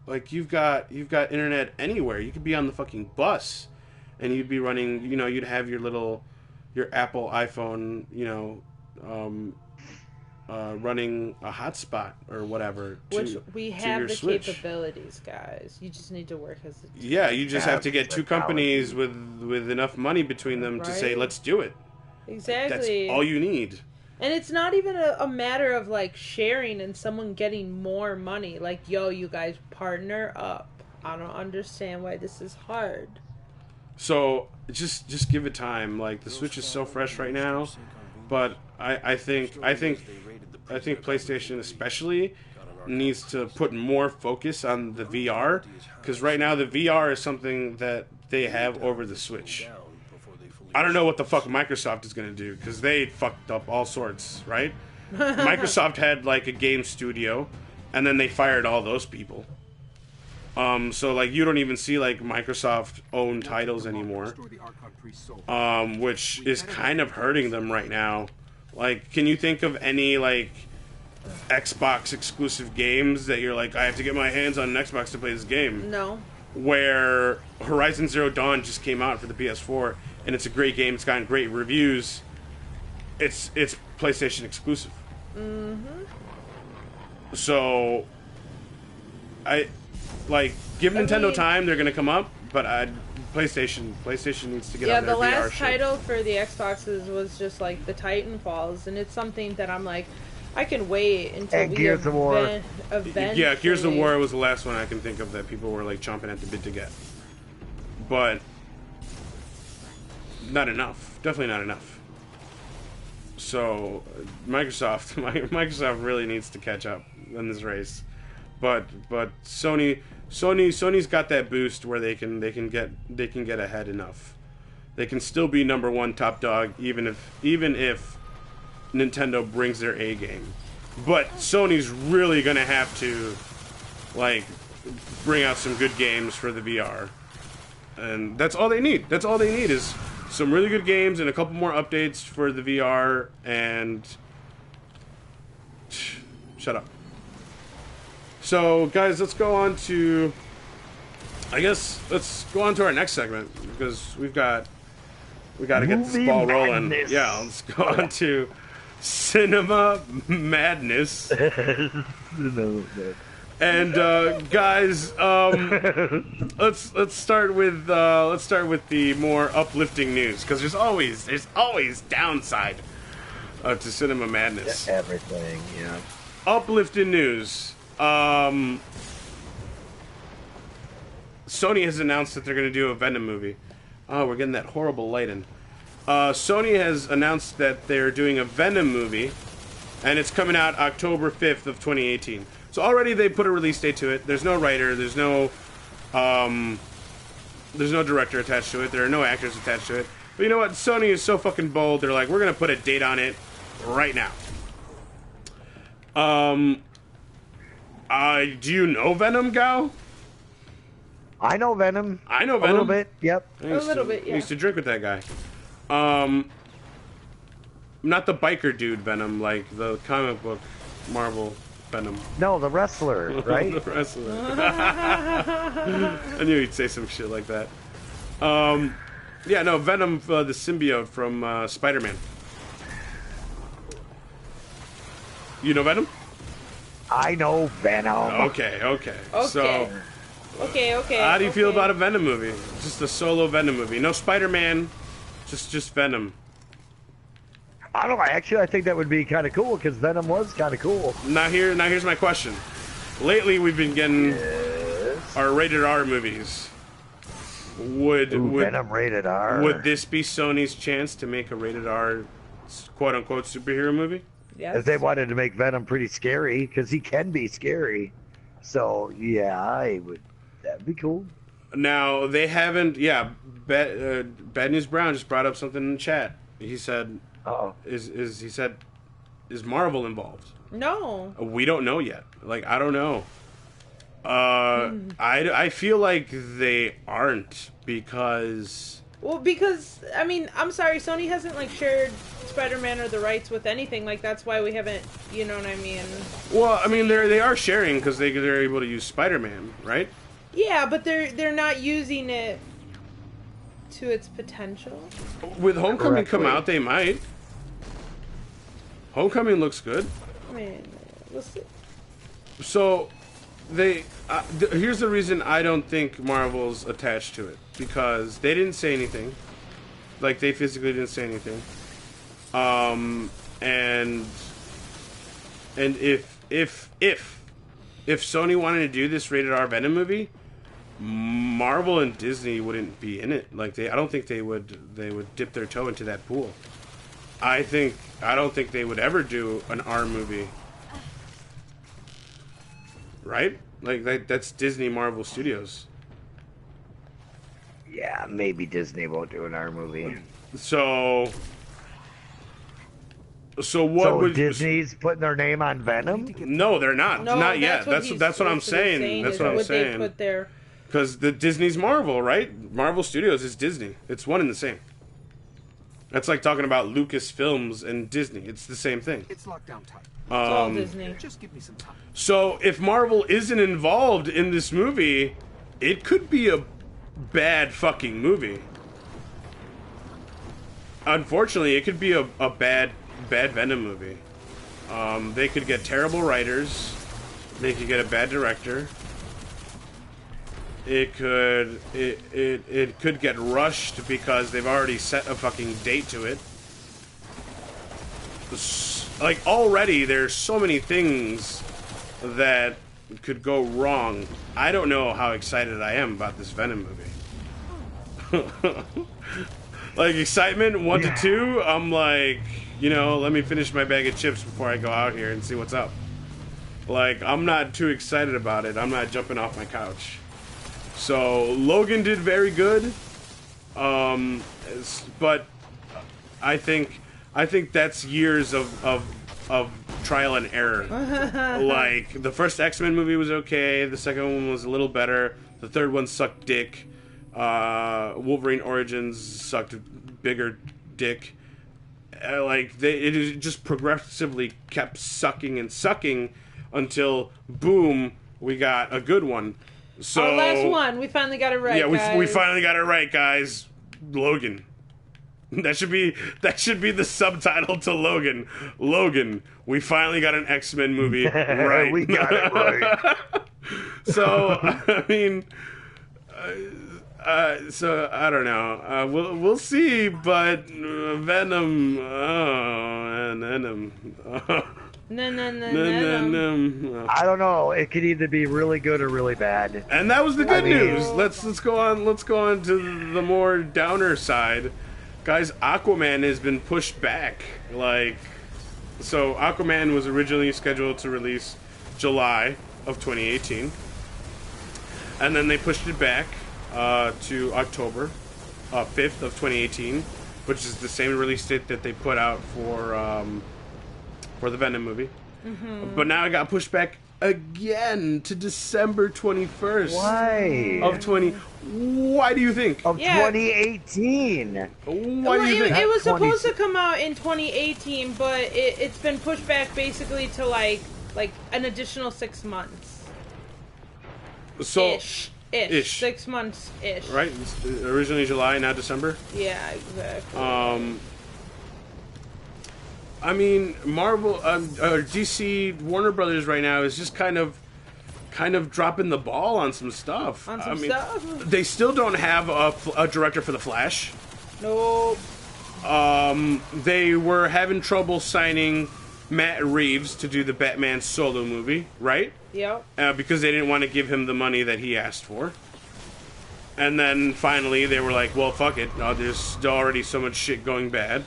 Like, you've got internet anywhere. You could be on the fucking bus and you'd be running, you know, you'd have your Apple iPhone, you know, running a hotspot or whatever. Which we have the Switch. Capabilities, guys. You just need to work as a team. Yeah, you just have to get two companies with enough money between them to say, let's do it. Exactly. That's all you need. And it's not even a matter of like sharing and someone getting more money. Like, yo, you guys partner up. I don't understand why this is hard. So just give it time. Like, the Switch is so fresh right now, but I think PlayStation especially needs to put more focus on the VR, because right now the VR is something that they have over the Switch. I don't know what the fuck Microsoft is going to do, because they fucked up all sorts, right? Microsoft had like a game studio, and then they fired all those people. So like you don't even see like Microsoft owned titles anymore, which is kind of hurting them right now. Like, can you think of any like Xbox exclusive games that you're like, I have to get my hands on an Xbox to play this game. No. Where Horizon Zero Dawn just came out for the PS4, and it's a great game. It's gotten great reviews. It's PlayStation exclusive. Mm-hmm. So, give Nintendo time. They're gonna come up, but PlayStation needs to get on their VR shit. Yeah, the last title for the Xboxes was just like the Titanfalls, and it's something that I'm like, I can wait until and Gears of War. Yeah, Gears of War was the last one I can think of that people were like chomping at the bit to get. But not enough. Definitely not enough. So Microsoft really needs to catch up in this race. But Sony's got that boost where they can get ahead enough. They can still be number one top dog even if Nintendo brings their A game. But Sony's really going to have to bring out some good games for the VR. And that's all they need. That's all they need is some really good games and a couple more updates for the VR and shut up. So, guys, let's go on to let's go on to our next segment because we got to get this ball rolling. Yeah, let's go on to Cinema Madness. And guys, let's start with the more uplifting news because there's always downside to Cinema Madness. Everything, yeah. Uplifting news. Sony has announced that they're going to do a Venom movie. Oh, we're getting that horrible lighting. Sony has announced that they're doing a Venom movie, and it's coming out October 5th of 2018. So already they put a release date to it. There's no writer. There's no director attached to it. There are no actors attached to it. But you know what? Sony is so fucking bold. They're like, we're going to put a date on it right now. Do you know Venom, Gal? I know Venom. A little bit, yep. A little bit, yeah. I used to drink with that guy. Not the biker dude Venom, like the comic book Marvel Venom. No, the wrestler, right? The wrestler. I knew he'd say some shit like that. Venom, the symbiote from Spider-Man. You know Venom? I know Venom. Okay. So, okay. how do you feel about a Venom movie? Just a solo Venom movie. No Spider-Man, just Venom. I don't know. Actually, I think that would be kind of cool because Venom was kind of cool. Now here's my question. Lately, we've been getting our rated R movies. Would Venom rated R? Would this be Sony's chance to make a rated R, quote unquote, superhero movie? Yes. If they wanted to make Venom pretty scary, because he can be scary. So yeah, I would. That'd be cool. Now they haven't. Yeah, Bad News Brown just brought up something in the chat. He said, is Marvel involved? No. We don't know yet. I don't know. I feel like they aren't because. Well, because I'm sorry, Sony hasn't shared Spider-Man or the rights with anything. That's why we haven't. You know what I mean? Well, they are sharing because they're able to use Spider-Man, right? Yeah, but they're not using it to its potential. With Homecoming come out, they might. Homecoming looks good. We'll see. So, here's the reason I don't think Marvel's attached to it. Because they didn't say anything. They physically didn't say anything. And if Sony wanted to do this rated R Venom movie, Marvel and Disney wouldn't be in it. I don't think they would dip their toe into that pool. I don't think they would ever do an R movie. Right? That's Disney Marvel Studios. Yeah, maybe Disney won't do an R movie. So Disney's putting their name on Venom? No, they're not. No, not yet. That's what I'm saying. That's what I'm saying. They put their... Because the Disney's Marvel, right? Marvel Studios is Disney. It's one and the same. That's like talking about Lucasfilms and Disney. It's the same thing. It's lockdown time. It's all Disney. Just give me some time. So if Marvel isn't involved in this movie, it could be a bad fucking movie. Unfortunately, it could be a bad Venom movie. They could get terrible writers. They could get a bad director. It could get rushed because they've already set a fucking date to it. Like, already there's so many things that could go wrong. I don't know how excited I am about this Venom movie. Like, excitement 1 to 2, I'm like, you know, let me finish my bag of chips before I go out here and see what's up. Like, I'm not too excited about it. I'm not jumping off my couch. So Logan did very good, but I think that's years of trial and error. Like, the first X-Men movie was okay, the second one was a little better, the third one sucked dick. Wolverine Origins sucked bigger dick. It just progressively kept sucking and sucking until boom, we got a good one. So, our last one, we finally got it right. Yeah, we finally got it right, guys. Logan. That should be the subtitle to Logan. Logan, we finally got an X-Men movie right. We got it right. So, I mean, so I don't know. We'll see, but Venom. Oh, and Venom. No. I don't know. It could either be really good or really bad. And that was the good news. Let's go on. Let's go on to the more downer side, guys. Aquaman has been pushed back. So Aquaman was originally scheduled to release July of 2018, and then they pushed it back to October 5th of 2018, which is the same release date that they put out for the Venom movie. Mm-hmm. But now it got pushed back again to December 21st. Why? Why do you think? Of 2018. Why do you think? It was supposed to come out in 2018, but it's been pushed back basically to like an additional 6 months. So Ish. 6 months ish. Right? It's originally July, now December? Yeah, exactly. I mean, Marvel, DC, Warner Brothers right now is just kind of dropping the ball on some stuff. They still don't have a director for The Flash. Nope. They were having trouble signing Matt Reeves to do the Batman solo movie, right? Yep. Because they didn't want to give him the money that he asked for. And then finally they were like, well, fuck it. There's already so much shit going bad.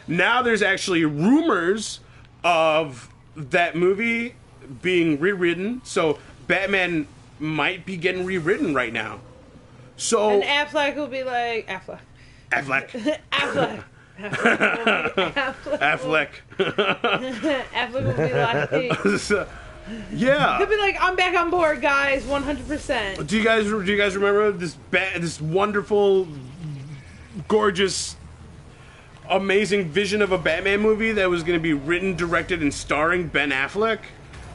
Now there's actually rumors of that movie being rewritten. So Batman might be getting rewritten right now. So and Affleck will be like Affleck. Affleck will be like, so, yeah. He'll be like, I'm back on board, guys, 100%. Do you guys remember this wonderful, gorgeous, amazing vision of a Batman movie that was going to be written, directed, and starring Ben Affleck?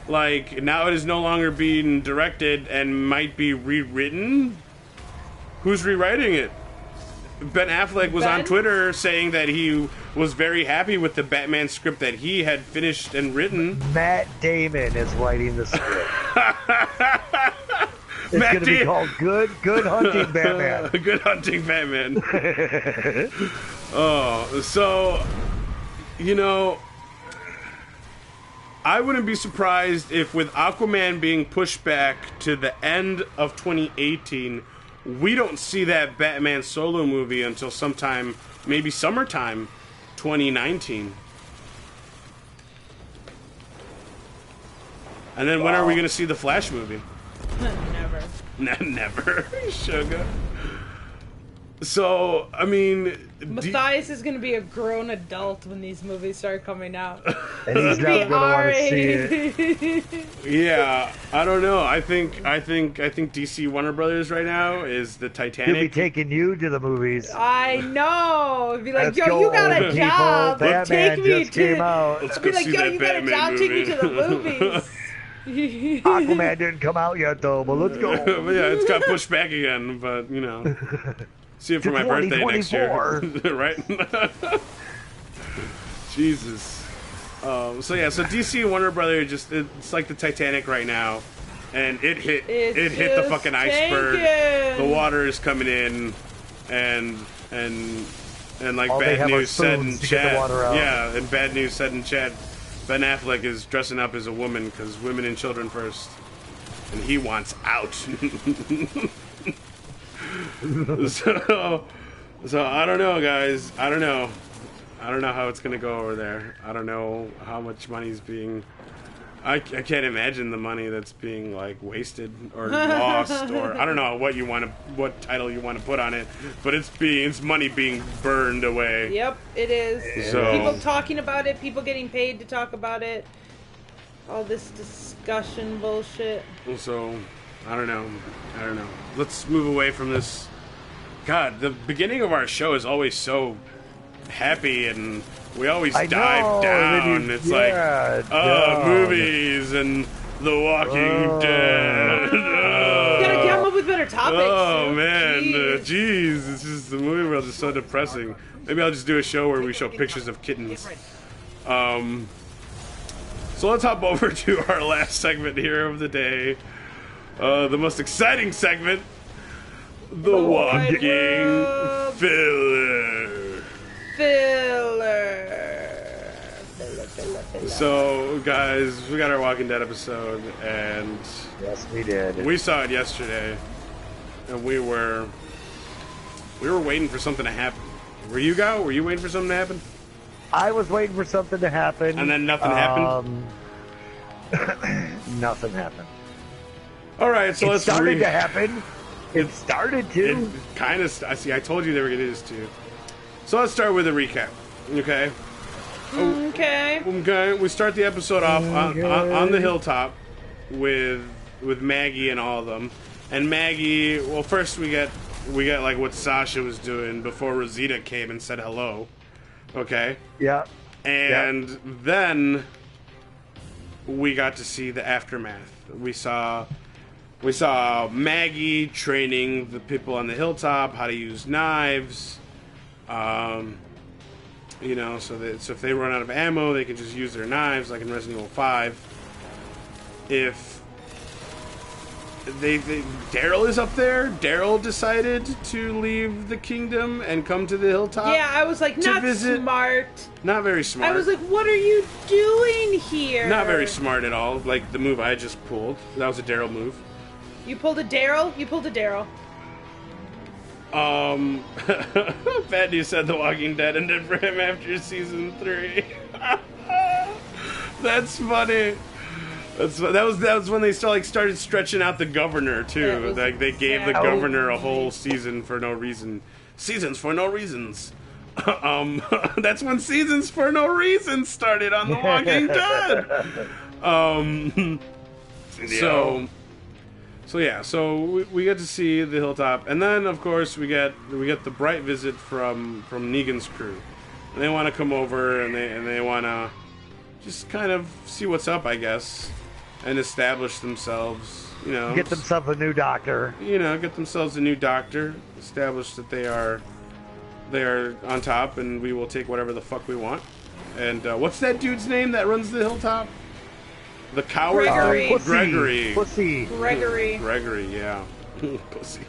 Like, now it is no longer being directed and might be rewritten. Who's rewriting it? Ben Affleck was on Twitter saying that he was very happy with the Batman script that he had finished and written. Matt Damon is writing the script. It's going to be called Good Hunting Batman. Good Hunting Batman. Oh, so, you know, I wouldn't be surprised if with Aquaman being pushed back to the end of 2018, we don't see that Batman solo movie until sometime, maybe summertime 2019. And then when are we going to see the Flash movie? Never. Never. Sugah. So, I mean... Matthias is going to be a grown adult when these movies start coming out. And he's not going to want to see it. Yeah, I don't know. I think DC Warner Brothers right now is the Titanic. He'll be taking you to the movies. I know. It'd be like, Let's yo, go, you got a people. job. Batman Take me just came out. Let's I'd go be like, see yo, that you got a Batman job. movie. Take me to the movies. Aquaman didn't come out yet, though, but let's go. But yeah, it's got pushed back again, but, you know. See it for my birthday next year. Right? Jesus. So DC Warner Brothers it's like the Titanic right now. And it hit the fucking iceberg. The water is coming in and like all bad news said in chat. Yeah, and bad news said in chat. Ben Affleck is dressing up as a woman because women and children first, and he wants out. So I don't know, guys. I don't know how it's gonna go over there. I don't know how much money's being. I can't imagine the money that's being like wasted or lost, or I don't know what title you want to put on it, but it's money being burned away. Yep, it is. So, people talking about it, people getting paid to talk about it, all this discussion bullshit. So I don't know. Let's move away from this. God, the beginning of our show is always so happy and we always dive down. It's movies and The Walking Dead. You gotta come up with better topics. Oh, man. Jeez. It's just the movie world is so depressing. Maybe I'll just do a show where we show pictures of kittens. So let's hop over to our last segment here of the day. The most exciting segment. The Walking Filler. So, guys, we got our Walking Dead episode, and yes, we did. We saw it yesterday, and we were waiting for something to happen. Were you waiting for something to happen? I was waiting for something to happen, and then nothing happened. Nothing happened. All right, so let's started to happen. It started to. It kind of. I see. I told you they were going to do this too. So let's start with a recap. Okay. Okay. We start the episode off on the hilltop with Maggie and all of them. And Maggie. Well, first we get like what Sasha was doing before Rosita came and said hello. Okay. Yeah. And then we got to see the aftermath. We saw Maggie training the people on the hilltop how to use knives. You know, so if they run out of ammo, they can just use their knives, like in Resident Evil 5. If Daryl is up there, Daryl decided to leave the kingdom and come to the hilltop. Yeah, I was like, not smart. Not very smart. I was like, what are you doing here? Not very smart at all. Like the move I just pulled. That was a Daryl move. You pulled a Daryl? You pulled a Daryl. Bad News said The Walking Dead ended for him after season 3. That's funny. That was when they started stretching out the governor too. Like they gave the governor a whole season for no reason. Seasons for no reasons. That's when Seasons for No Reason started on The Walking Dead. So we get to see the hilltop, and then of course we get the bright visit from Negan's crew, and they want to come over and they want to just kind of see what's up, I guess, and establish themselves. You know, get themselves a new doctor. You know, get themselves a new doctor. Establish that they are on top, and we will take whatever the fuck we want. And what's that dude's name that runs the hilltop? The coward? Gregory. Pussy. Gregory, yeah. Pussy.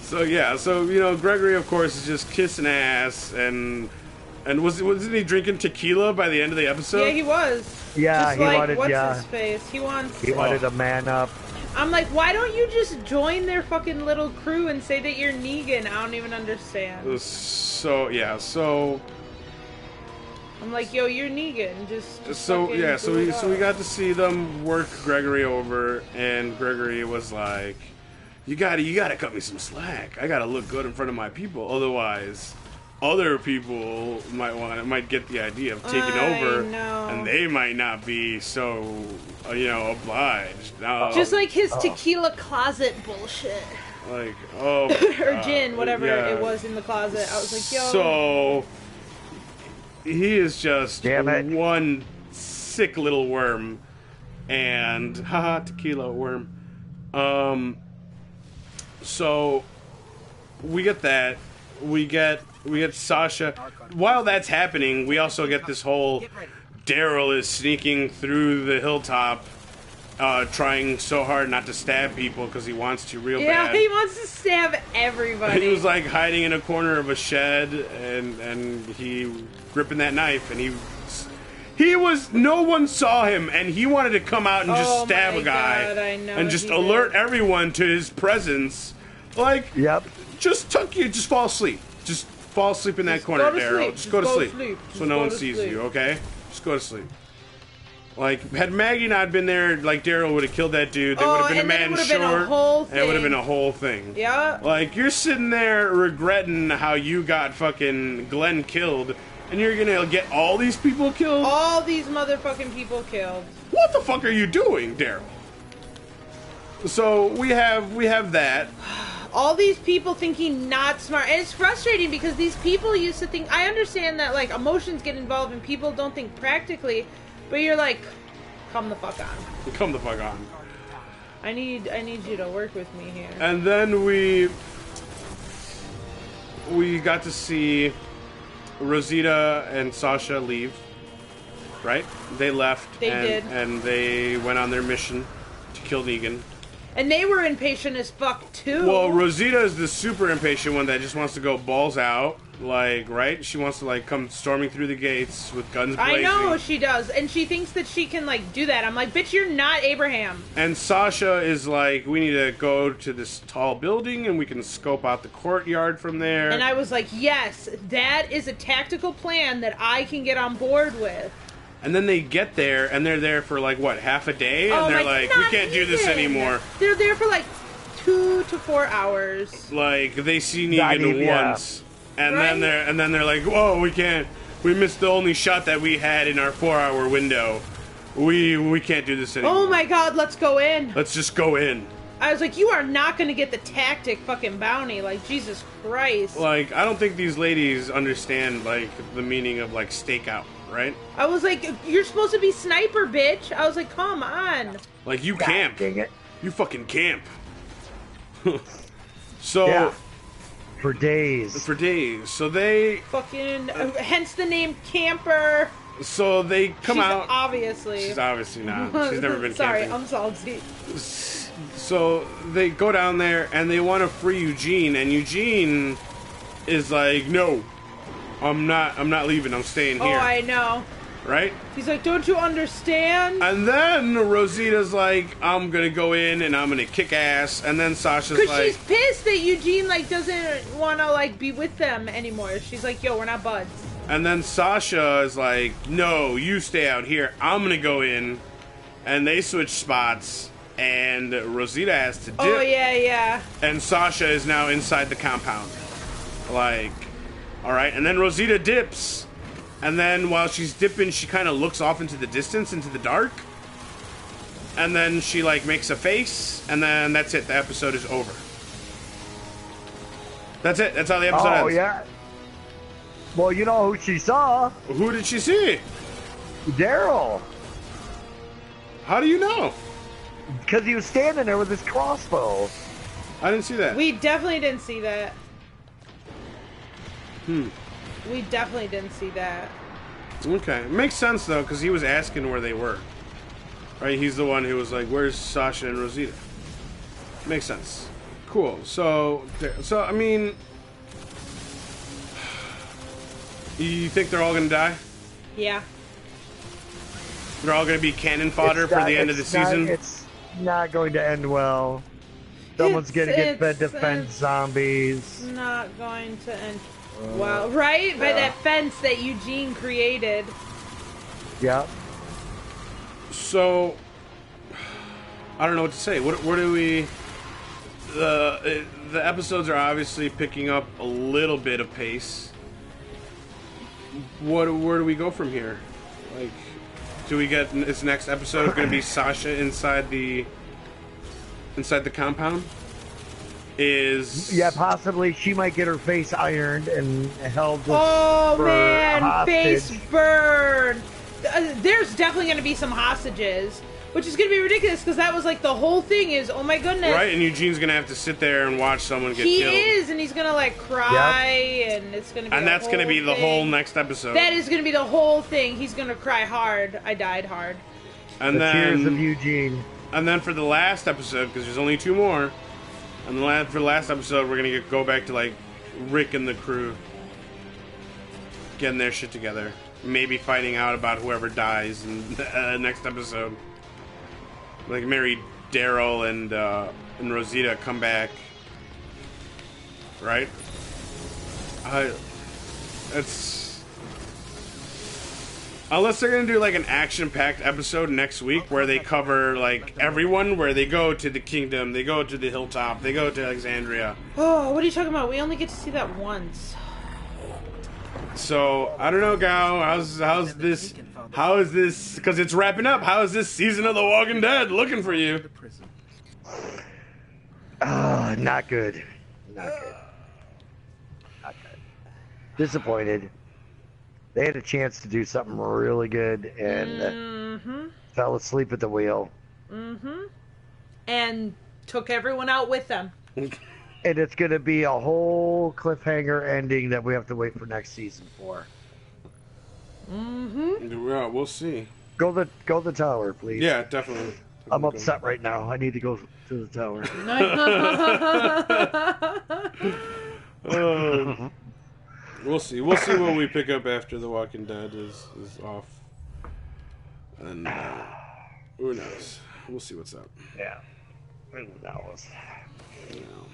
So you know, Gregory of course is just kissing ass, and wasn't he drinking tequila by the end of the episode? Yeah, he was. Yeah, just he like, wanted. What's his face? He wanted a man up. I'm like, why don't you just join their fucking little crew and say that you're Negan? I don't even understand. So I'm like, yo, you're Negan. So we got to see them work Gregory over, and Gregory was like, you gotta cut me some slack. I gotta look good in front of my people. Otherwise, other people might get the idea of taking over, and they might not be so, obliged. No. Just like his tequila closet bullshit. Like, or gin, whatever it was in the closet. I was like, yo. So, he is just one sick little worm. And, haha, tequila worm. So, we get that. We get Sasha. While that's happening, we also get this whole Daryl is sneaking through the hilltop, trying so hard not to stab people because he wants to real bad. Yeah, he wants to stab everybody. He was like hiding in a corner of a shed, and he gripping that knife, and no one saw him, and he wanted to come out and just stab a guy, and just alert everyone to his presence. Like, just fall asleep. Just fall asleep in that corner, Daryl. Just go to sleep. So no one sees you, okay? Just go to sleep. Like, had Maggie not been there, like, Daryl would have killed that dude. There would have been a man short. And it would have been a whole thing. Yeah. Like, you're sitting there regretting how you got fucking Glenn killed, and you're gonna get all these people killed? All these motherfucking people killed. What the fuck are you doing, Daryl? So, we have that. All these people thinking not smart. And it's frustrating because these people used to think... I understand that, like, emotions get involved and people don't think practically, but you're like, come the fuck on. Come the fuck on. I need you to work with me here. And then we got to see Rosita and Sasha leave. Right? They left. They did. And they went on their mission to kill Negan. And they were impatient as fuck, too. Well, Rosita is the super impatient one that just wants to go balls out. Like, right? She wants to, like, come storming through the gates with guns blazing. I know she does. And she thinks that she can, like, do that. I'm like, bitch, you're not Abraham. And Sasha is like, we need to go to this tall building and we can scope out the courtyard from there. And I was like, yes, that is a tactical plan that I can get on board with. And then they get there, and they're there for, like, what, half a day? And they're like, we can't do this anymore. They're there for, like, 2 to 4 hours. Like, they see Negan once. And then they're like, whoa, we can't. We missed the only shot that we had in our 4-hour window. We can't do this anymore. Oh, my God, let's go in. Let's just go in. I was like, you are not going to get the tactic fucking bounty. Like, Jesus Christ. Like, I don't think these ladies understand, like, the meaning of, like, stakeout. Right? I was like, you're supposed to be sniper, bitch. I was like, come on. Like, you God, camp. dang it. You fucking camp. So. Yeah. For days. For days. So they. Fucking. Hence the name camper. So they come out. Obviously. She's obviously not. She's never been Sorry, camping. I'm salty. So they go down there and they want to free Eugene, and Eugene is like, no. I'm not leaving. I'm staying here. Oh, I know. Right? He's like, don't you understand? And then Rosita's like, I'm gonna go in and I'm gonna kick ass. And then Sasha's like, because she's pissed that Eugene like doesn't want to like be with them anymore. She's like, yo, we're not buds. And then Sasha is like, no, you stay out here. I'm gonna go in. And they switch spots. And Rosita has to dip. Oh yeah. And Sasha is now inside the compound. Like. Alright, and then Rosita dips, and then while she's dipping, she kind of looks off into the distance, into the dark, and then she, like, makes a face, and then that's it. The episode is over. That's it. That's how the episode ends. Oh, yeah. Well, you know who she saw? Who did she see? Daryl. How do you know? Because he was standing there with his crossbow. I didn't see that. We definitely didn't see that. We definitely didn't see that. Okay. Makes sense, though, because he was asking where they were. Right? He's the one who was like, where's Sasha and Rosita? Makes sense. Cool. So I mean... You think they're all going to die? Yeah. They're all going to be cannon fodder for the end of the season? It's not going to end well. Someone's going to get fed to fence zombies. It's not going to end... Well, right? By that fence that Eugene created. Yeah. So, I don't know what to say. What do we... the episodes are obviously picking up a little bit of pace. Where do we go from here? Like, do we get this next episode going to be Sasha inside the compound? Yeah, possibly she might get her face ironed and held. Oh for man, hostage. face burn. There's definitely going to be some hostages, which is going to be ridiculous because that was like the whole thing. Is oh my goodness, right? And Eugene's going to have to sit there and watch someone get killed. He is, and he's going to like cry, and it's going to be. And that's going to be the whole next episode. That is going to be the whole thing. He's going to cry hard. I died hard. And the then tears of Eugene. And then for the last episode, because there's only 2 more. And for the last episode, we're gonna go back to like Rick and the crew getting their shit together, maybe finding out about whoever dies in the next episode. Like maybe Daryl and Rosita come back, right? It's unless they're gonna do like an action-packed episode next week where they cover like everyone, where they go to the kingdom, they go to the hilltop, they go to Alexandria. Oh, what are you talking about? We only get to see that once. So I don't know, Gal. How's this? How is this? Because it's wrapping up. How is this season of The Walking Dead looking for you? Not good. Not good. Not good. Disappointed. They had a chance to do something really good and fell asleep at the wheel. And took everyone out with them. And it's going to be a whole cliffhanger ending that we have to wait for next season for. Yeah, we'll see. Go the tower, please. Yeah, definitely. I'm upset right now. I need to go to the tower. We'll see. We'll see what we pick up after The Walking Dead is off. And who knows? We'll see what's up. Yeah. Who knows? You know.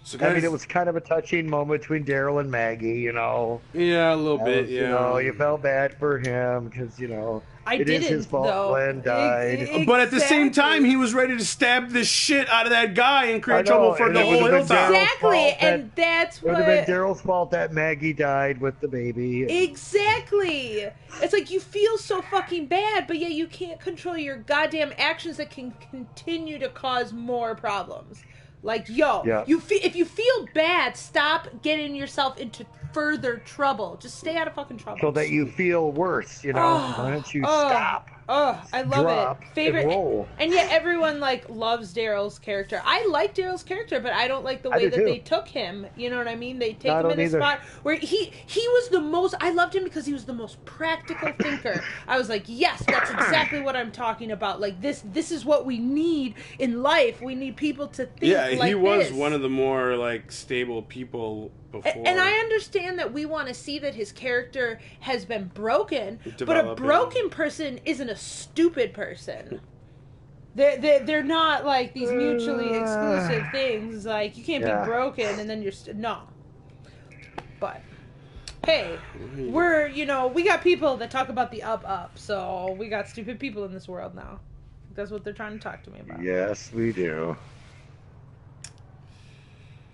So guys, I mean, it was kind of a touching moment between Daryl and Maggie, you know. Yeah, a little bit, yeah. You know, you felt bad for him because, you know, it is his fault Glenn died. Exactly. But at the same time, he was ready to stab the shit out of that guy and create trouble for the whole hilltop. Exactly, and that's what... It would have been Daryl's fault that Maggie died with the baby. Exactly. It's like you feel so fucking bad, but yet you can't control your goddamn actions that can continue to cause more problems. Like, yo, if you feel bad, stop getting yourself into further trouble. Just stay out of fucking trouble. So that you feel worse, you know. Why don't you stop? Oh, I love drop, it. Favorite. and roll. And yet everyone, like, loves Daryl's character. I like Daryl's character, but I don't like the way that they took him. You know what I mean? They take him in a spot where he was the most... I loved him because he was the most practical thinker. I was like, yes, that's exactly what I'm talking about. Like, this is what we need in life. We need people to think like this. Yeah, he was one of the more, like, stable people before. And I understand that we want to see that his character has been broken, but a broken person isn't a stupid person. They're not like these mutually exclusive things. Like, you can't be broken and then you're no. But hey, we got people that talk about the up, so we got stupid people in this world now. That's what they're trying to talk to me about. Yes, we do.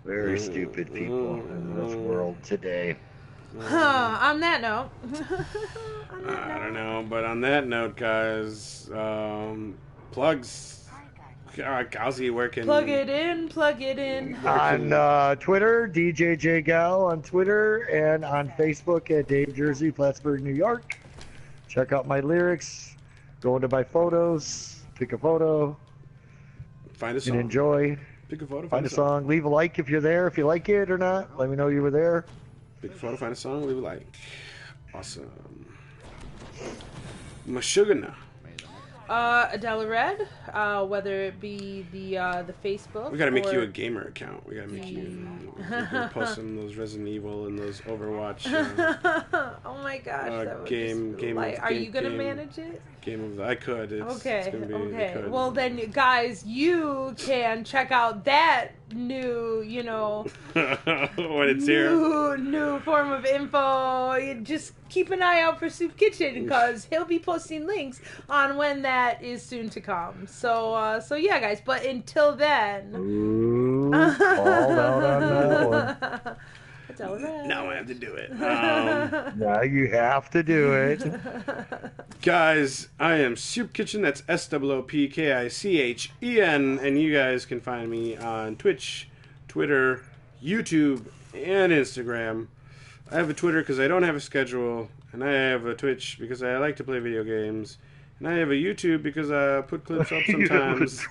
Very stupid people in this world today. On that note. I don't know, but on that note, guys, plugs. Gauzy, where can... Plug it in. On Twitter, DJJGal on Twitter, and on Facebook at Dave Jersey, Plattsburgh, New York. Check out my lyrics. Go into my photos. Pick a photo. Find a song. And enjoy. Pick a photo. Find a song. Leave a like if you're there. If you like it or not, let me know you were there. Pick a photo, find a song, leave a like. Awesome. Sugah. Adela Red, whether it be the Facebook. We gotta make you a gamer account. We gotta make you post some of those Resident Evil and those Overwatch. Oh my gosh, that would game. Are you gonna manage it? I could. Okay. Well then, guys, you can check out that new, you know, when it's here. new form of info. You just keep an eye out for Soopkichen because he'll be posting links on when that is soon to come. So yeah, guys. But until then, Ooh, called out on that one. that's all right. Now I have to do it. Now you have to do it. Guys, I am Soopkichen. That's SOOPKICHEN, and you guys can find me on Twitch, Twitter, YouTube, and Instagram. I have a Twitter because I don't have a schedule, and I have a Twitch because I like to play video games, and I have a YouTube because I put clips up sometimes.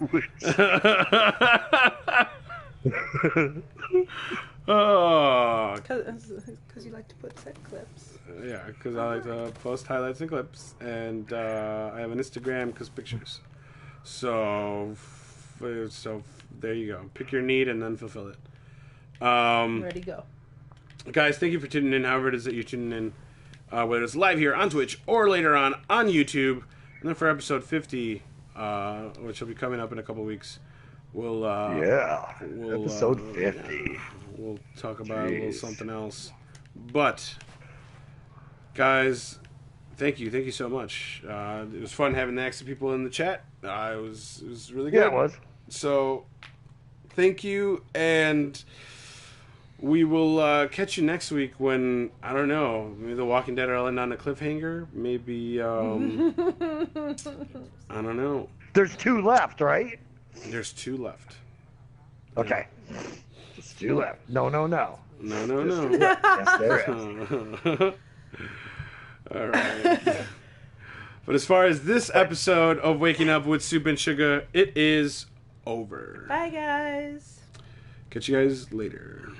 Oh, because you like to put set clips. yeah, because I like to post highlights and clips, and I have an Instagram because pictures. So there you go. Pick your need and then fulfill it. Ready, go. Guys, thank you for tuning in. However it is that you're tuning in, whether it's live here on Twitch or later on YouTube, and then for episode 50, which will be coming up in a couple weeks, we'll episode 50. We'll talk about a little something else. But, guys, thank you so much. It was fun having the extra people in the chat. It was really good. Yeah, it was. So, thank you, and we will catch you next week when, I don't know, maybe The Walking Dead are end on a cliffhanger. Maybe, I don't know. There's 2 left, right? There's 2 left. Okay. There's 2 left. No. No. Yes, there is. All right. But as far as this episode of Waking Up with Soop and Sugah, it is over. Bye, guys. Catch you guys later.